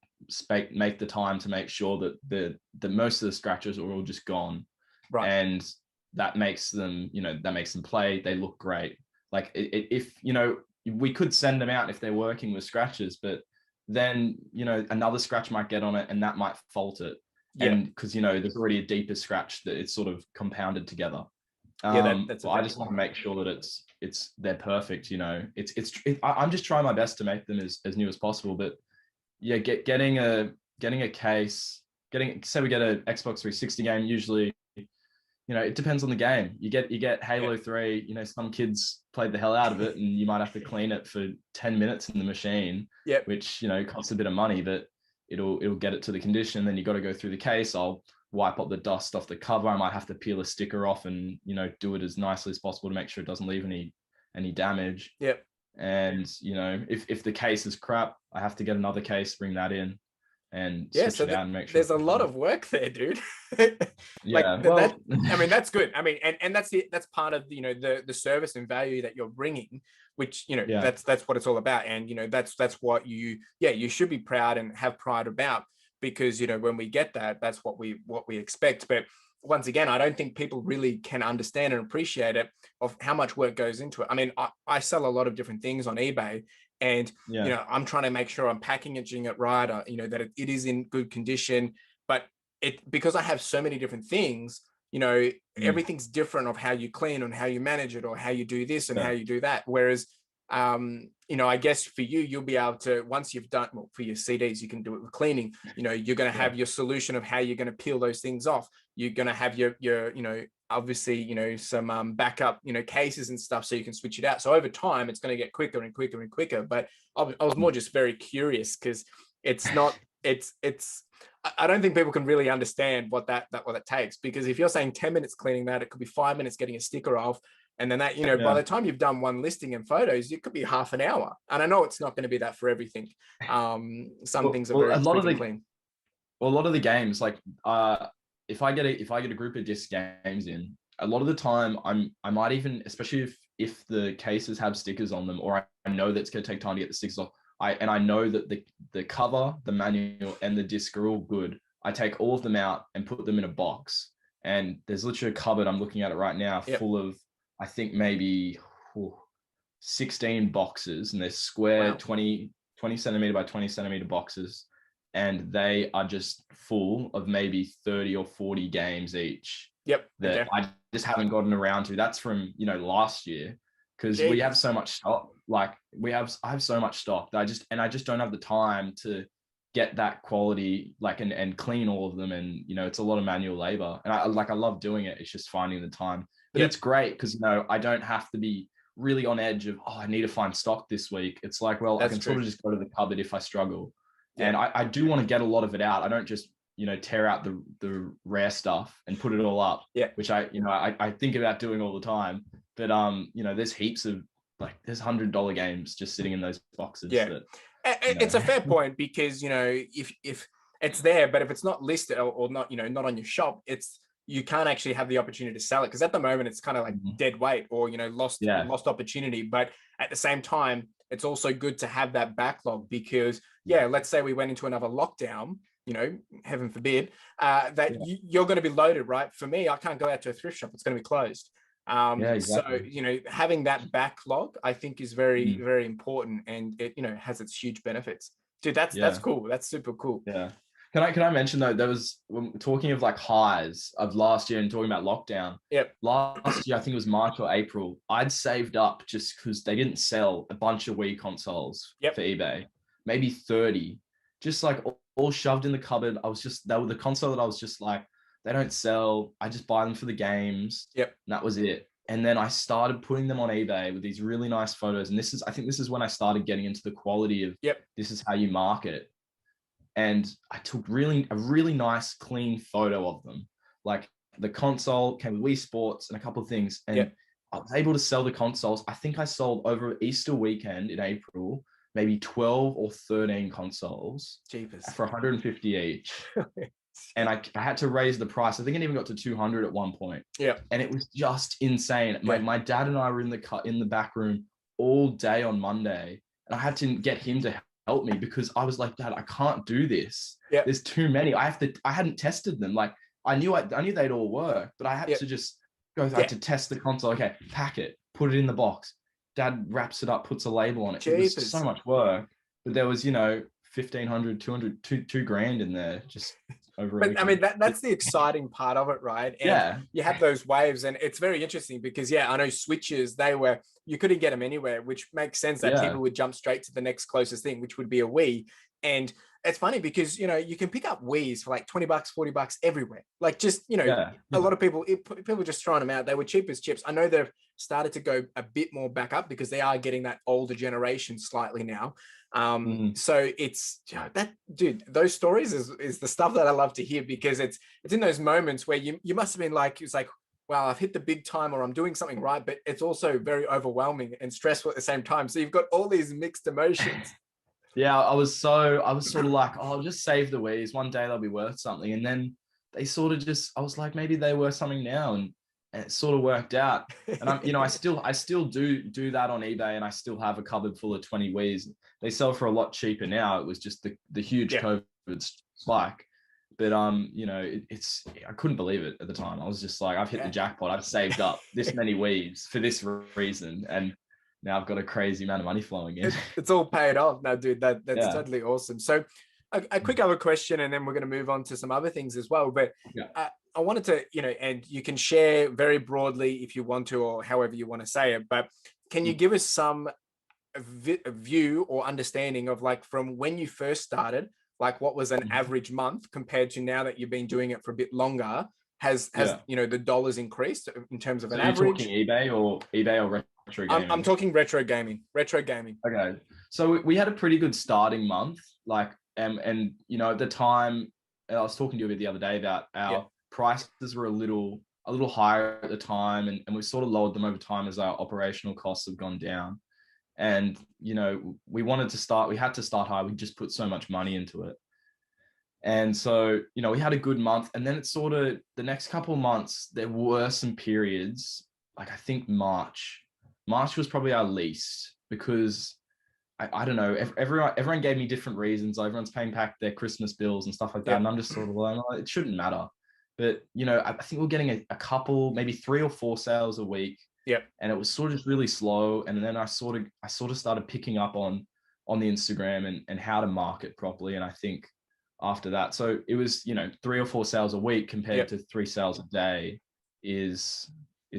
make the time to make sure that the most of the scratches are all just gone, right? And that makes them, you know, play. They look great. Like if you know, we could send them out if they're working with scratches, but then, you know, another scratch might get on it and that might fault it. And because, you know, there's already a deeper scratch that it's sort of compounded together. That's I just want to make sure that they're perfect. You know, I'm just trying my best to make them as new as possible. But yeah, getting a case, say we get an Xbox 360 game, usually, you know, it depends on the game. You get Halo 3, you know, some kids played the hell out of it, and you might have to clean it for 10 minutes in the machine, which, you know, costs a bit of money. But it'll get it to the condition. Then you got to go through the case. I'll wipe up the dust off the cover. I might have to peel a sticker off and, you know, do it as nicely as possible to make sure it doesn't leave any damage. Yep. And, you know, if the case is crap, I have to get another case, bring that in and Yeah, switch so it out and make sure there's a lot of work there, dude. Like yeah, well, I mean, that's good. I mean, and that's part of, you know, the service and value that you're bringing, which, you know, yeah, that's what it's all about. And, you know, that's what you should be proud and have pride about, because, you know, when we get that, that's what we expect. But once again, I don't think people really can understand and appreciate it, of how much work goes into it. I mean, I sell a lot of different things on eBay, and yeah, you know, I'm trying to make sure I'm packaging it right, you know, that it is in good condition. But because I have so many different things, you know, mm, everything's different of how you clean and how you manage it, or how you do this and yeah, how you do that. Whereas, you know, I guess for you, you'll be able to, once you've done, well, for your CDs, you can do it with cleaning. You know, you're going to yeah, have your solution of how you're going to peel those things off. You're going to have your, you know, obviously, you know, some backup, you know, cases and stuff, so you can switch it out. So over time, it's going to get quicker and quicker and quicker. But I was more just very curious, because it's not, it's I don't think people can really understand what that takes, because if you're saying 10 minutes cleaning that, it could be 5 minutes getting a sticker off, and then that, you know, by yeah. the time you've done one listing and photos, it could be half an hour. And I know it's not going to be that for everything. Some things are Well, very quick and clean. a lot of the games, like if I get a group of disc games in, a lot of the time I might even, especially if the cases have stickers on them, or I know that it's going to take time to get the stickers off, I know that the cover, the manual, and the disc are all good. I take all of them out and put them in a box, and there's literally a cupboard, I'm looking at it right now, Yep. full of, I think maybe 16 boxes, and they're square. Wow. 20 centimeter by 20 centimeter boxes, and they are just full of maybe 30 or 40 games each Yep. that Okay. I just haven't gotten around to. That's from, you know, last year, because we have Jeez. so much stock. Like I have so much stock that I just don't have the time to get that quality, like, and clean all of them. And, you know, it's a lot of manual labor, and I love doing it. It's just finding the time. But Yep. it's great because, you know, I don't have to be really on edge of, oh, I need to find stock this week. It's like, well, I That's can true. sort of just go to the cupboard if I struggle. And Yep. I do want to get a lot of it out. I don't just, you know, tear out the rare stuff and put it all up, Yeah. which I think about doing all the time. But you know, there's heaps of, like, there's $100 games just sitting in those boxes. Yeah. That, It's a fair point, because, you know, if it's there, but if it's not listed, or not, you know, not on your shop, you can't actually have the opportunity to sell it, because at the moment it's kind of like dead weight, or, you know, lost opportunity. But at the same time, it's also good to have that backlog, because let's say we went into another lockdown, you know, heaven forbid, that you're going to be loaded, right? For me, I can't go out to a thrift shop; it's going to be closed. So, you know, having that backlog, I think, is very, very important, and it, you know, has its huge benefits. Dude, that's cool. That's super cool. Yeah. Can I mention though, there was, when talking of like highs of last year and talking about lockdown. Yep. Last year, I think it was March or April, I'd saved up, just because they didn't sell, a bunch of Wii consoles for eBay, maybe 30, just like all shoved in the cupboard. That was the console that I was just like, they don't sell. I just buy them for the games. Yep. And that was it. And then I started putting them on eBay with these really nice photos. And I think this is when I started getting into the quality of, this is how you market. And I took a really nice, clean photo of them. Like, the console came with Wii Sports and a couple of things. And I was able to sell the consoles. I think I sold over Easter weekend in April, maybe 12 or 13 consoles. Jeepers. For 150 each. And I had to raise the price. I think it even got to 200 at one point. Yeah. And it was just insane. My dad and I were in the back room all day on Monday, and I had to get him to help me, because I was like, Dad, I can't do this. There's too many. I hadn't tested them. Like, I knew they'd all work, but I had to just go. I had to test the console. Okay, pack it, put it in the box. Dad wraps it up, puts a label on it. Jeepers. It was so much work, but there was, you know, 1,500, 200, $2,000 in there just over. But I mean, that's the exciting part of it, right? And you have those waves, and it's very interesting because, I know Switches, you couldn't get them anywhere, which makes sense that people would jump straight to the next closest thing, which would be a Wii. And it's funny because, you can pick up Wii's for like $20, $40 everywhere. Like just, Yeah, a yeah. lot of people just throwing them out. They were cheap as chips. I know they've started to go a bit more back up because they are getting that older generation slightly now. So it's that, dude, those stories is the stuff that I love to hear, because it's in those moments where you must have been like, it's like, wow, I've hit the big time, or I'm doing something right, but it's also very overwhelming and stressful at the same time. So you've got all these mixed emotions. Yeah, I was sort of like, oh, I'll just save the Wii's. One day they'll be worth something. And then they sort of just, I was like, maybe they were something now, and it sort of worked out. And I still do that on eBay, and I still have a cupboard full of 20 Wii's. They sell for a lot cheaper now. It was just the huge COVID spike. But it's I couldn't believe it at the time. I was just like, I've hit the jackpot. I've saved up this many Wii's for this reason, and now I've got a crazy amount of money flowing in. It's all paid off now, dude. That's totally awesome. So a quick other question, and then we're going to move on to some other things as well. But I wanted to, and you can share very broadly if you want to, or however you want to say it, but can you give us some view or understanding of, like, from when you first started, like what was an average month compared to now that you've been doing it for a bit longer? Has the dollars increased in terms of an average? You're talking eBay or retro gaming? I'm talking retro gaming. Okay, so we had a pretty good starting month, like and at the time, I was talking to you the other day about our prices were a little higher at the time, and we sort of lowered them over time as our operational costs have gone down. And we had to start high. We just put so much money into it. And so, we had a good month, and then it's sort of the next couple of months, there were some periods, like I think March was probably our least, because I don't know, everyone gave me different reasons. Everyone's paying back their Christmas bills and stuff like that. And I'm just sort of like, it shouldn't matter. But, I think we're getting a couple, maybe 3 or 4 sales a week. Yeah. And it was sort of just really slow. And then I sort of started picking up on the Instagram and how to market properly. And I think after that, so it was, 3 or 4 sales a week compared to 3 sales a day is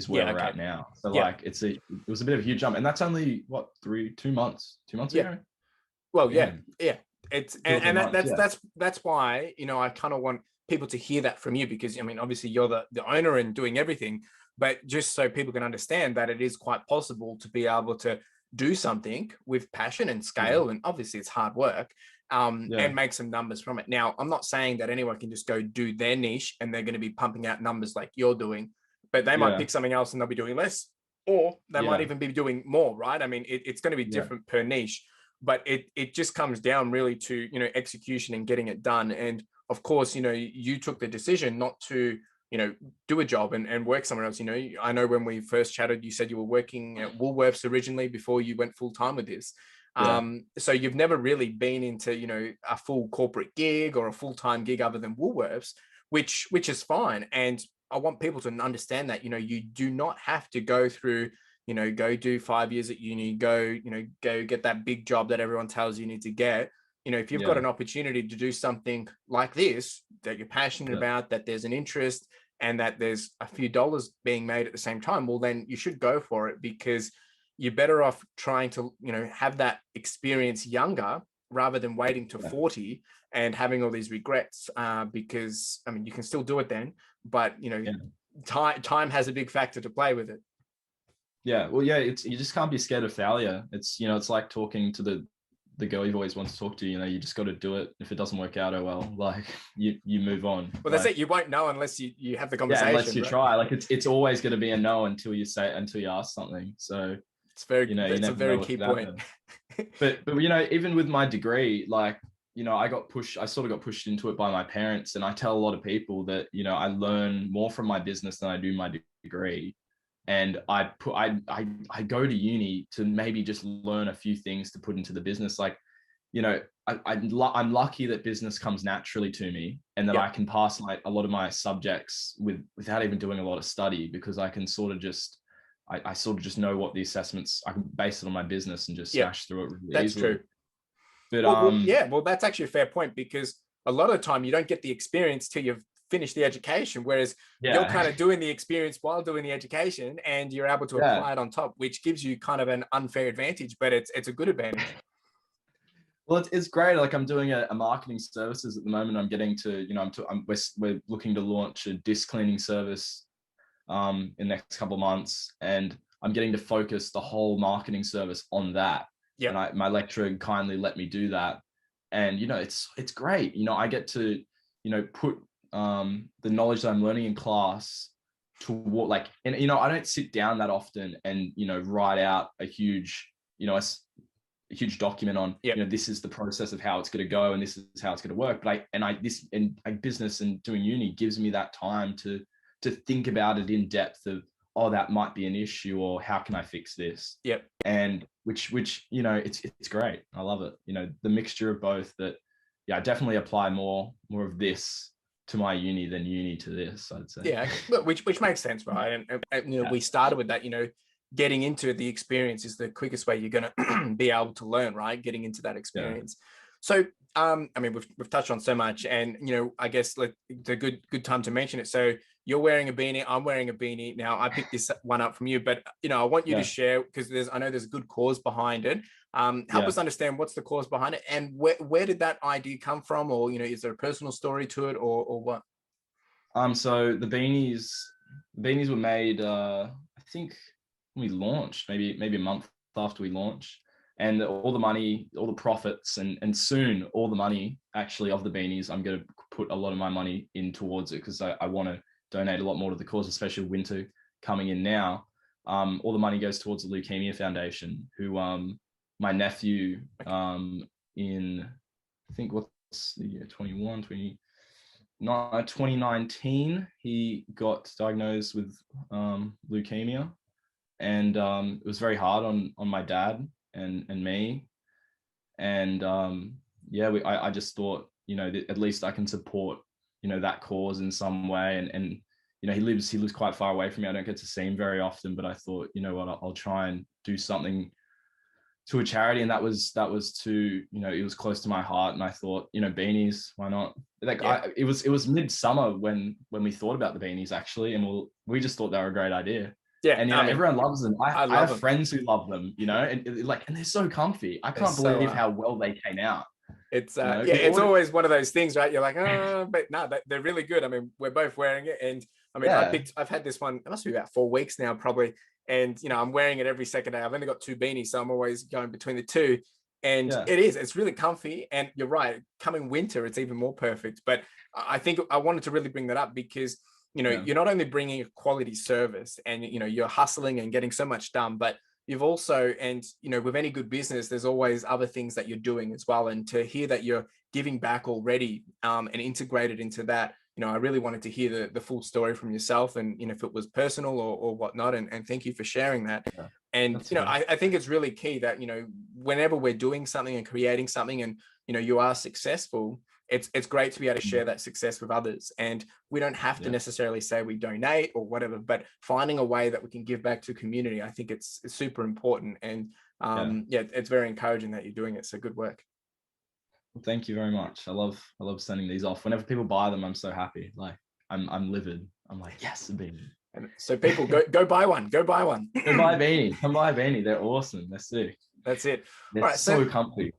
where we're at now. So like it was a bit of a huge jump, and that's only what 2 months ago. Well, yeah. It's and that's why I kind of want people to hear that from you, because I mean, obviously you're the owner and doing everything, but just so people can understand that it is quite possible to be able to do something with passion and scale, and obviously it's hard work, and make some numbers from it. Now, I'm not saying that anyone can just go do their niche and they're going to be pumping out numbers like you're doing, but they might pick something else and they'll be doing less, or they might even be doing more, right? I mean, it's going to be different per niche, but it just comes down really to, execution and getting it done. And of course, you took the decision not to, do a job and work somewhere else. I know when we first chatted, you said you were working at Woolworths originally before you went full time with this. So you've never really been into, a full corporate gig or a full-time gig other than Woolworths, which is fine. And I want people to understand that, you do not have to go through, go do 5 years at uni, go get that big job that everyone tells you need to get. If you've got an opportunity to do something like this, that you're passionate about, that there's an interest, and that there's a few dollars being made at the same time, well, then you should go for it, because you're better off trying to, have that experience younger rather than waiting to 40 and having all these regrets, because I mean, you can still do it then, but time has a big factor to play with it. Well, you just can't be scared of failure. It's it's like talking to the girl you've always wanted to talk to. You just got to do it. If it doesn't work out, oh well, like you move on. Well, that's it. You won't know unless you have the conversation. Unless you try. Like it's always going to be a no until you ask something. So it's very it's a very key point. but even with my degree, like I sort of got pushed into it by my parents, and I tell a lot of people that I learn more from my business than I do my degree. And I go to uni to maybe just learn a few things to put into the business. Like, I'm lucky that business comes naturally to me, and that I can pass a lot of my subjects without even doing a lot of study, because I can sort of just, I sort of just know what the assessments, I can base it on my business and just smash through it really easily. That's true. But well, that's actually a fair point, because a lot of the time you don't get the experience till you've finish the education, whereas you're kind of doing the experience while doing the education, and you're able to apply it on top, which gives you kind of an unfair advantage, but it's a good advantage. Well, it's great. Like I'm doing a marketing services at the moment. I'm getting to, we're looking to launch a disc cleaning service in the next couple of months, and I'm getting to focus the whole marketing service on that. Yeah. And my lecturer kindly let me do that, and it's great. I get to put the knowledge that I'm learning in class to what like, and I don't sit down that often and write out a huge a huge document on Yep. this is the process of how it's going to go and this is how it's going to work. But business and doing uni gives me that time to think about it in depth of, oh, that might be an issue, or how can I fix this? Yep. And which it's great. I love it. The mixture of both. That I definitely apply more of this to my uni than uni to this, I'd say. Yeah, which makes sense, right? And Yeah. we started with that. Getting into the experience is the quickest way you're going to be able to learn, right? Getting into that experience. Yeah. So, I mean, we've touched on so much, and I guess it's a good time to mention it. So you're wearing a beanie, I'm wearing a beanie. Now I picked this one up from you, but I want you to share, because I know there's a good cause behind it. Help us understand what's the cause behind it, and where did that idea come from, or is there a personal story to it, or what? So the beanies were made, I think we launched maybe a month after we launched, and all the money, all the profits, and soon all the money actually of the beanies, I'm going to put a lot of my money in towards it, because I want to donate a lot more to the cause, especially winter coming in now. All the money goes towards the Leukaemia Foundation, who my nephew in, I think, what's the year, 2019, he got diagnosed with leukemia, and it was very hard on my dad and me, and I just thought, at least I can support that cause in some way, and he lives quite far away from me. I don't get to see him very often, but I thought, what, I'll try and do something to a charity, and that was to, it was close to my heart, and I thought, beanies, why not? Like, it was midsummer when we thought about the beanies, actually, and we just thought they were a great idea. Yeah, and everyone loves them. I have them. Friends who love them, and they're so comfy. I can't believe how well they came out. It's it's always one of those things, right? You're like, but no, they're really good. I mean, we're both wearing it, and I mean, I've had this one, it must be about 4 weeks now, probably. And, I'm wearing it every second day. I've only got 2 beanies, so I'm always going between the two. And it's really comfy. And you're right, coming winter, it's even more perfect. But I think I wanted to really bring that up because, you're not only bringing a quality service and, you're hustling and getting so much done, but you've also, and, with any good business, there's always other things that you're doing as well. And to hear that you're giving back already and integrated into that, I really wanted to hear the full story from yourself, and, if it was personal or whatnot. And thank you for sharing that. Yeah, and, I think it's really key that, whenever we're doing something and creating something and, you are successful, it's great to be able to share that success with others. And we don't have to necessarily say we donate or whatever, but finding a way that we can give back to community, I think it's super important. And it's very encouraging that you're doing it. So good work. Thank you very much. I love sending these off. Whenever people buy them, I'm so happy. Like I'm livid. I'm like, yes, a beanie. And so people go buy one. Go buy one. Go buy a beanie. Come buy a beanie. They're awesome. They're sick. That's it. They're all right, so comfy.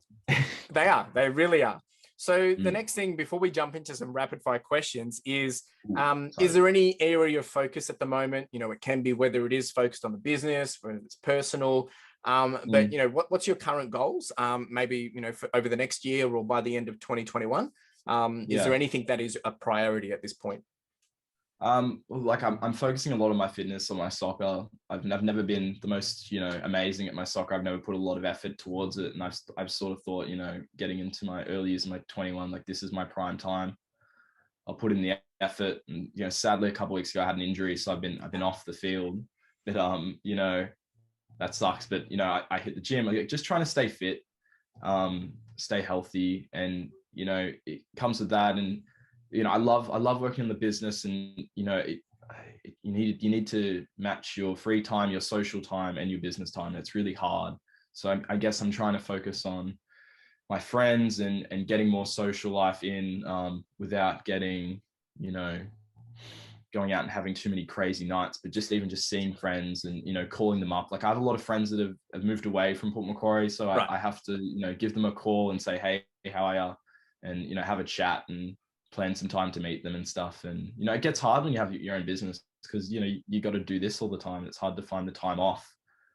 They are. They really are. So the next thing before we jump into some rapid fire questions is there any area of focus at the moment? It can be whether it is focused on the business, whether it's personal. But what's your current goals? Maybe for over the next year or by the end of 2021. Is there anything that is a priority at this point? Like I'm focusing a lot on my fitness, on my soccer. I've never been the most amazing at my soccer. I've never put a lot of effort towards it, and I've sort of thought, getting into my early years, my 21, like this is my prime time. I'll put in the effort, and sadly a couple of weeks ago I had an injury, so I've been off the field. But that sucks. But I hit the gym. Like, just trying to stay fit, stay healthy, and it comes with that. And I love working in the business, and you need to match your free time, your social time, and your business time. It's really hard. So I guess I'm trying to focus on my friends and getting more social life in, without getting going out and having too many crazy nights, but just even just seeing friends and, you know, calling them up. Like I have a lot of friends that have moved away from Port Macquarie. So Right. I have to, you know, give them a call and say, hey, how are you? And, you know, have a chat and plan some time to meet them and stuff. And, you know, it gets hard when you have your own business because, you know, you got to do this all the time. It's hard to find the time off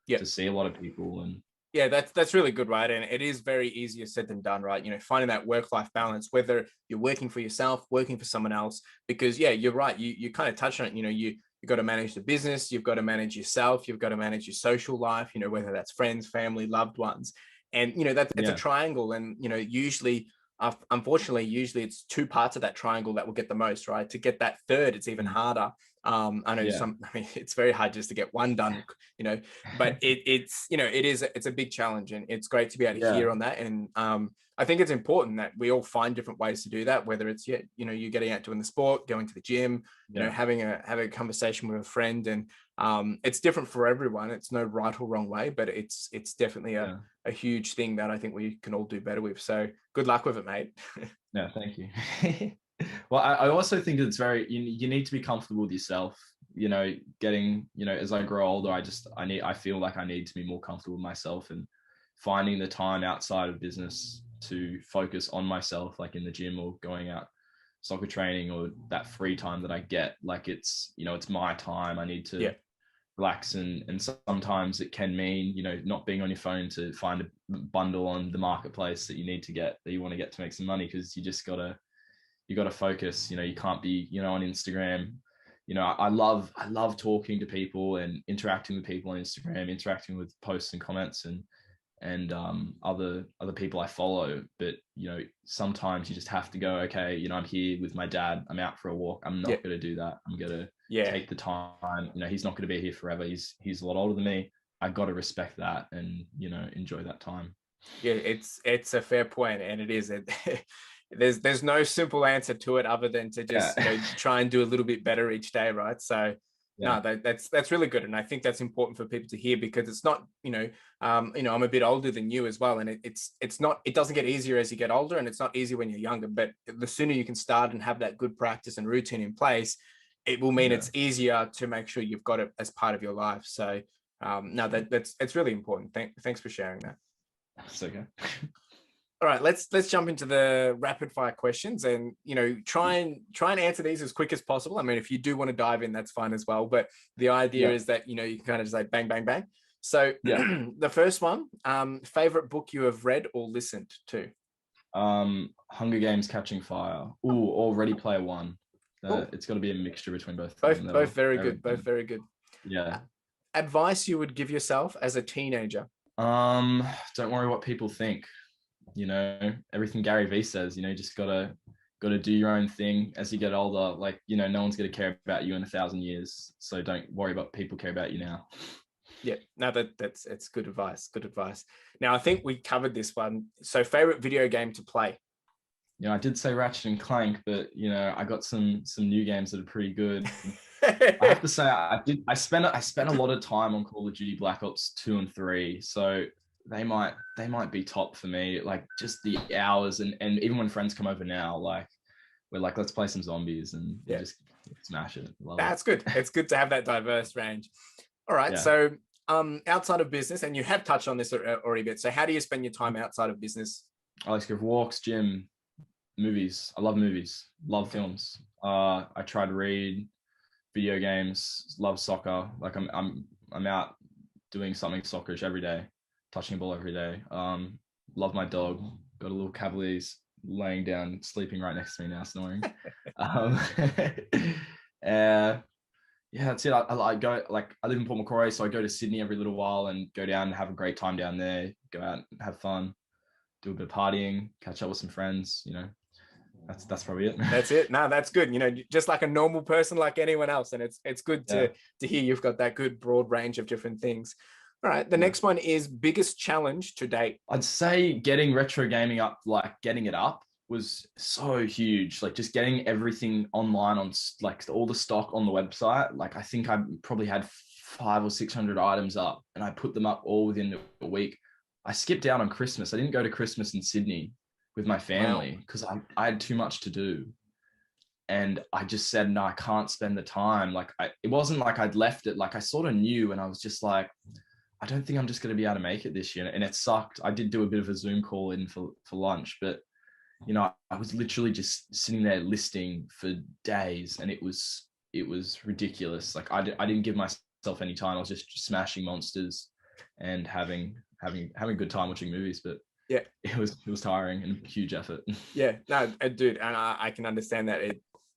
to see a lot of people. And yeah, that's really good, right? And it is very easier said than done, right? You know, finding that work-life balance, whether you're working for yourself, working for someone else, because yeah, you're right. You kind of touched on it. You know, you've got to manage the business, you've got to manage yourself, you've got to manage your social life, you know, whether that's friends, family, loved ones. And, you know, it's a triangle. And, you know, usually, unfortunately, usually it's two parts of that triangle that will get the most, right? To get that third, it's even harder. I know I mean, it's very hard just to get one done, you know, but it's, you know, it's a big challenge, and it's great to be able to hear on that. And I think it's important that we all find different ways to do that, whether it's, you know, you getting out doing the sport, going to the gym, you know, having a conversation with a friend. And it's different for everyone. It's no right or wrong way, but it's definitely a huge thing that I think we can all do better with. So good luck with it, mate. Yeah, thank you. Well, I also think it's very, you need to be comfortable with yourself, you know, getting, you know, as I grow older, I feel like I need to be more comfortable with myself and finding the time outside of business to focus on myself, like in the gym or going out soccer training, or that free time that I get. Like it's, you know, it's my time. I need to relax, and sometimes it can mean, you know, not being on your phone to find a bundle on the marketplace that you want to get to make some money, because you got to focus. You know, you can't be, you know, on Instagram. You know, I love talking to people and interacting with people on Instagram, interacting with posts and comments and other people I follow. But, you know, sometimes you just have to go, okay, you know, I'm here with my dad, I'm out for a walk, I'm not going to do that. I'm going to take the time. You know, he's not going to be here forever. He's a lot older than me. I got to respect that and, you know, enjoy that time. Yeah, it's a fair point, and it is. There's no simple answer to it other than to just you know, try and do a little bit better each day, right? So no, that's really good, and I think that's important for people to hear, because it's not, you know, I'm a bit older than you as well, and it's not, it doesn't get easier as you get older, and it's not easy when you're younger. But the sooner you can start and have that good practice and routine in place, it will mean it's easier to make sure you've got it as part of your life. So no, it's really important. Thanks for sharing that. That's okay. All right, let's jump into the rapid fire questions, and, you know, try and answer these as quick as possible. I mean, if you do want to dive in, that's fine as well. But the idea is that, you know, you can kind of just like bang, bang, bang. So the first one, favorite book you have read or listened to? Hunger Games: Catching Fire. Ooh, or Ready Player One. It's got to be a mixture between both. Both very good. Both very good. Yeah. Advice you would give yourself as a teenager? Don't worry what people think. You know, everything Gary Vee says, you know, just gotta do your own thing as you get older. Like, you know, no one's gonna care about you in 1,000 years. So don't worry about people care about you now. Yeah, no, it's good advice. Good advice. Now, I think we covered this one. So favorite video game to play? You know, I did say Ratchet and Clank, but, you know, I got some new games that are pretty good. I have to say, I spent a lot of time on Call of Duty Black Ops 2 and 3. So they might be top for me. Like, just the hours, and even when friends come over now, like, we're like, let's play some zombies and just smash it. That's good. It's good to have that diverse range. All right. So outside of business, and you have touched on this already a bit. So how do you spend your time outside of business? I like to go for walks, gym, movies. I love movies, love films. I try to read, video games, love soccer. Like I'm out doing something soccerish every day, touching a ball every day. Love my dog. Got a little Cavaliers laying down, sleeping right next to me now, snoring. Yeah, that's it. I go, like, I live in Port Macquarie, so I go to Sydney every little while and go down and have a great time down there. Go out and have fun, do a bit of partying, catch up with some friends. You know, that's probably it. That's it. No, that's good. You know, just like a normal person, like anyone else, and it's good to hear you've got that good broad range of different things. All right, the next one is biggest challenge to date. I'd say getting retro gaming up, like getting it up, was so huge. Like just getting everything online on like all the stock on the website. Like I think I probably had 500 or 600 items up, and I put them up all within a week. I skipped out on Christmas. I didn't go to Christmas in Sydney with my family because I had too much to do. And I just said, no, I can't spend the time. Like, it wasn't like I'd left it. Like, I sort of knew, and I was just like, I don't think I'm just going to be able to make it this year. And it sucked. I did do a bit of a Zoom call in for lunch, but I was literally just sitting there listing for days, and it was ridiculous. Like, I didn't give myself any time. I was just smashing monsters and having a good time watching movies. But yeah, it was tiring and huge effort. Yeah, no, dude, and I can understand that.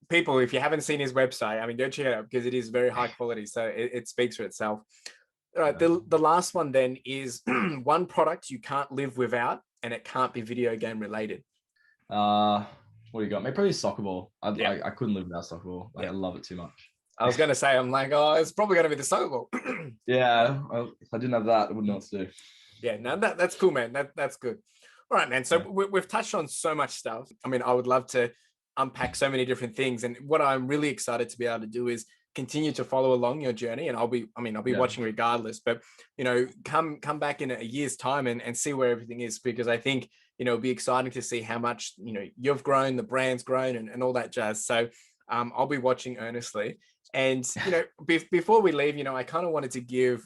People, if you haven't seen his website, I mean, go check it out because it is very high quality. So it speaks for itself. All right, the last one then is one product you can't live without, and it can't be video game related. What do you got? Maybe probably soccer ball. I couldn't live without soccer ball. Like, I love it too much. I was going to say, I'm like, oh, it's probably going to be the soccer ball. Yeah, if I didn't have that, I wouldn't know what to do. Yeah, no, that's cool, man. That's good. All right, man. So we've touched on so much stuff. I mean, I would love to unpack so many different things. And what I'm really excited to be able to do is continue to follow along your journey. And I'll be watching regardless, but come back in a year's time and see where everything is, because I think, it'll be exciting to see how much, you've grown, the brand's grown and all that jazz. So I'll be watching earnestly. And, before we leave, I kind of wanted to give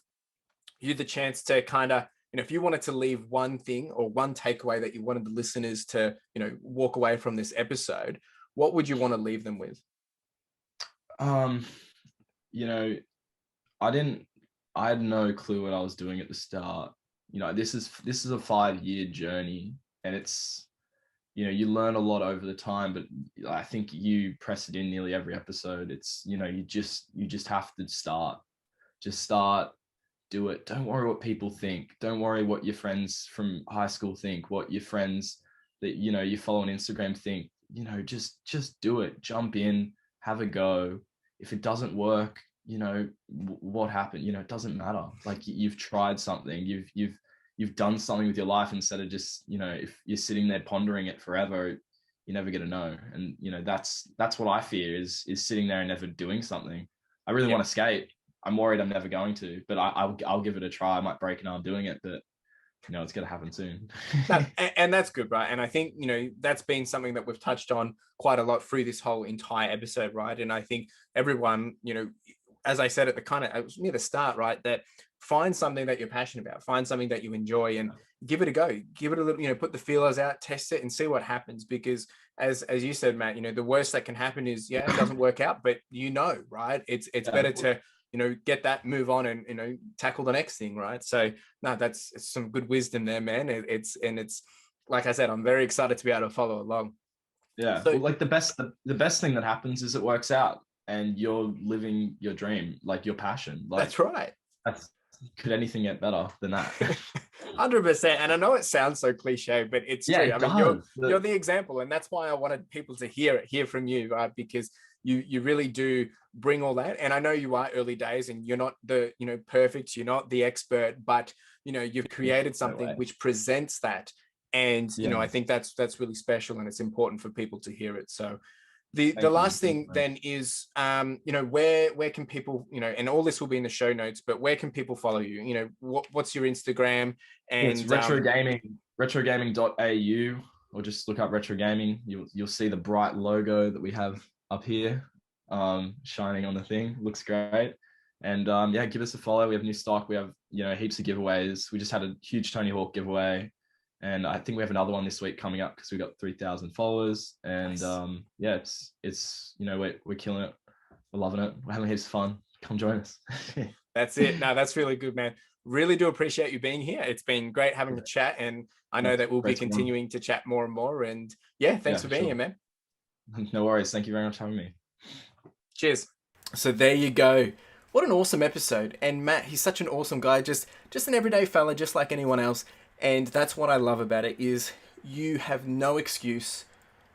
you the chance to kind of, if you wanted to leave one thing or one takeaway that you wanted the listeners to, walk away from this episode, what would you want to leave them with? I had no clue what I was doing at the start. This is a 5-year journey, and it's, you learn a lot over the time, but I think you press it in nearly every episode. It's, you just have to start, do it. Don't worry what people think. Don't worry what your friends from high school think, what your friends that, you follow on Instagram think. Just do it. Jump in, have a go. If it doesn't work, what happened? It doesn't matter. Like, you've tried something, you've done something with your life, instead of just, if you're sitting there pondering it forever, you're never going to know. And, that's what I fear is sitting there and never doing something. I really want to skate. I'm worried I'm never going to, but I'll give it a try. I might break an arm doing it, but it's going to happen soon. And that's good, right? And I think, that's been something that we've touched on quite a lot through this whole entire episode, right? And I think everyone, as I said it was near the start, right, that find something that you're passionate about, find something that you enjoy, and give it a go. Give it a little, put the feelers out, test it, and see what happens. Because as you said, Matt, the worst that can happen is, it doesn't work out, but right? It's better to get that, move on, and tackle the next thing, right? So no, that's some good wisdom there, man. It's like I said, I'm very excited to be able to follow along. Yeah, so, well, like the best thing that happens is it works out and you're living your dream, like your passion. Like, that's right. Could anything get better than that? 100%. And I know it sounds so cliche, but it's true. I mean, you're the example, and that's why I wanted people to hear from you, right? Because you really do bring all that. And I know you are early days, and you're not the perfect, you're not the expert, but you've created something which presents that. And I think that's really special, and it's important for people to hear it. So the last thing then is where can people, and all this will be in the show notes, but where can people follow you? What's your Instagram? And it's retrogaming.au, or just look up RetroGaming. You'll see the bright logo that we have up here, shining on the thing. Looks great. And give us a follow. We have new stock. We have heaps of giveaways. We just had a huge Tony Hawk giveaway, and I think we have another one this week coming up because we got 3,000 followers. And nice. It's we're killing it. We're loving it. We're having heaps of fun. Come join us. That's it. No, that's really good, man. Really do appreciate you being here. It's been great having a chat, and I know that we'll be continuing to chat more and more. And thanks for being here, man. No worries. Thank you very much for having me. Cheers. So there you go. What an awesome episode. And Matt, he's such an awesome guy, just an everyday fella, just like anyone else. And that's what I love about it, is you have no excuse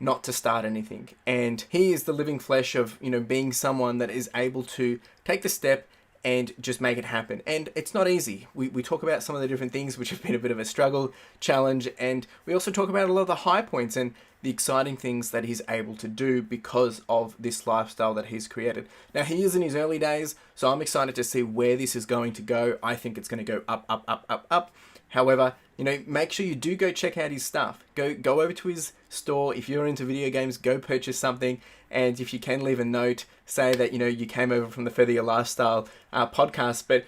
not to start anything. And he is the living flesh of, being someone that is able to take the step and just make it happen. And it's not easy. We talk about some of the different things which have been a bit of a struggle, challenge, and we also talk about a lot of the high points and the exciting things that he's able to do because of this lifestyle that he's created. Now, he is in his early days, so I'm excited to see where this is going to go. I think it's going to go up, up, up, up, up. However, make sure you do go check out his stuff. Go over to his store. If you're into video games, go purchase something. And if you can, leave a note, say that, you came over from the Further Your Lifestyle podcast. But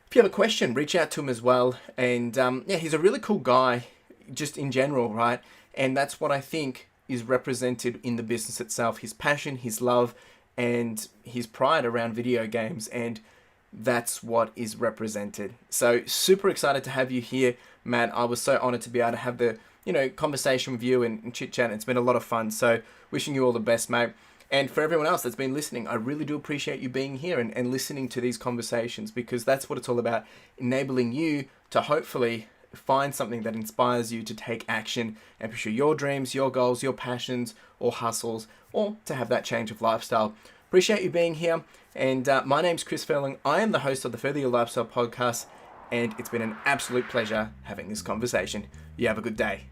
if you have a question, reach out to him as well. And he's a really cool guy, just in general, right? And that's what I think is represented in the business itself. His passion, his love, and his pride around video games. And that's what is represented. So super excited to have you here, Matt. I was so honored to be able to have the conversation with you and chit chat. It's been a lot of fun. So wishing you all the best, mate. And for everyone else that's been listening, I really do appreciate you being here and listening to these conversations, because that's what it's all about, enabling you to hopefully find something that inspires you to take action and pursue your dreams, your goals, your passions or hustles, or to have that change of lifestyle. Appreciate you being here. And my name's Chris Ferling. I am the host of the Further Your Lifestyle podcast, and it's been an absolute pleasure having this conversation. You have a good day.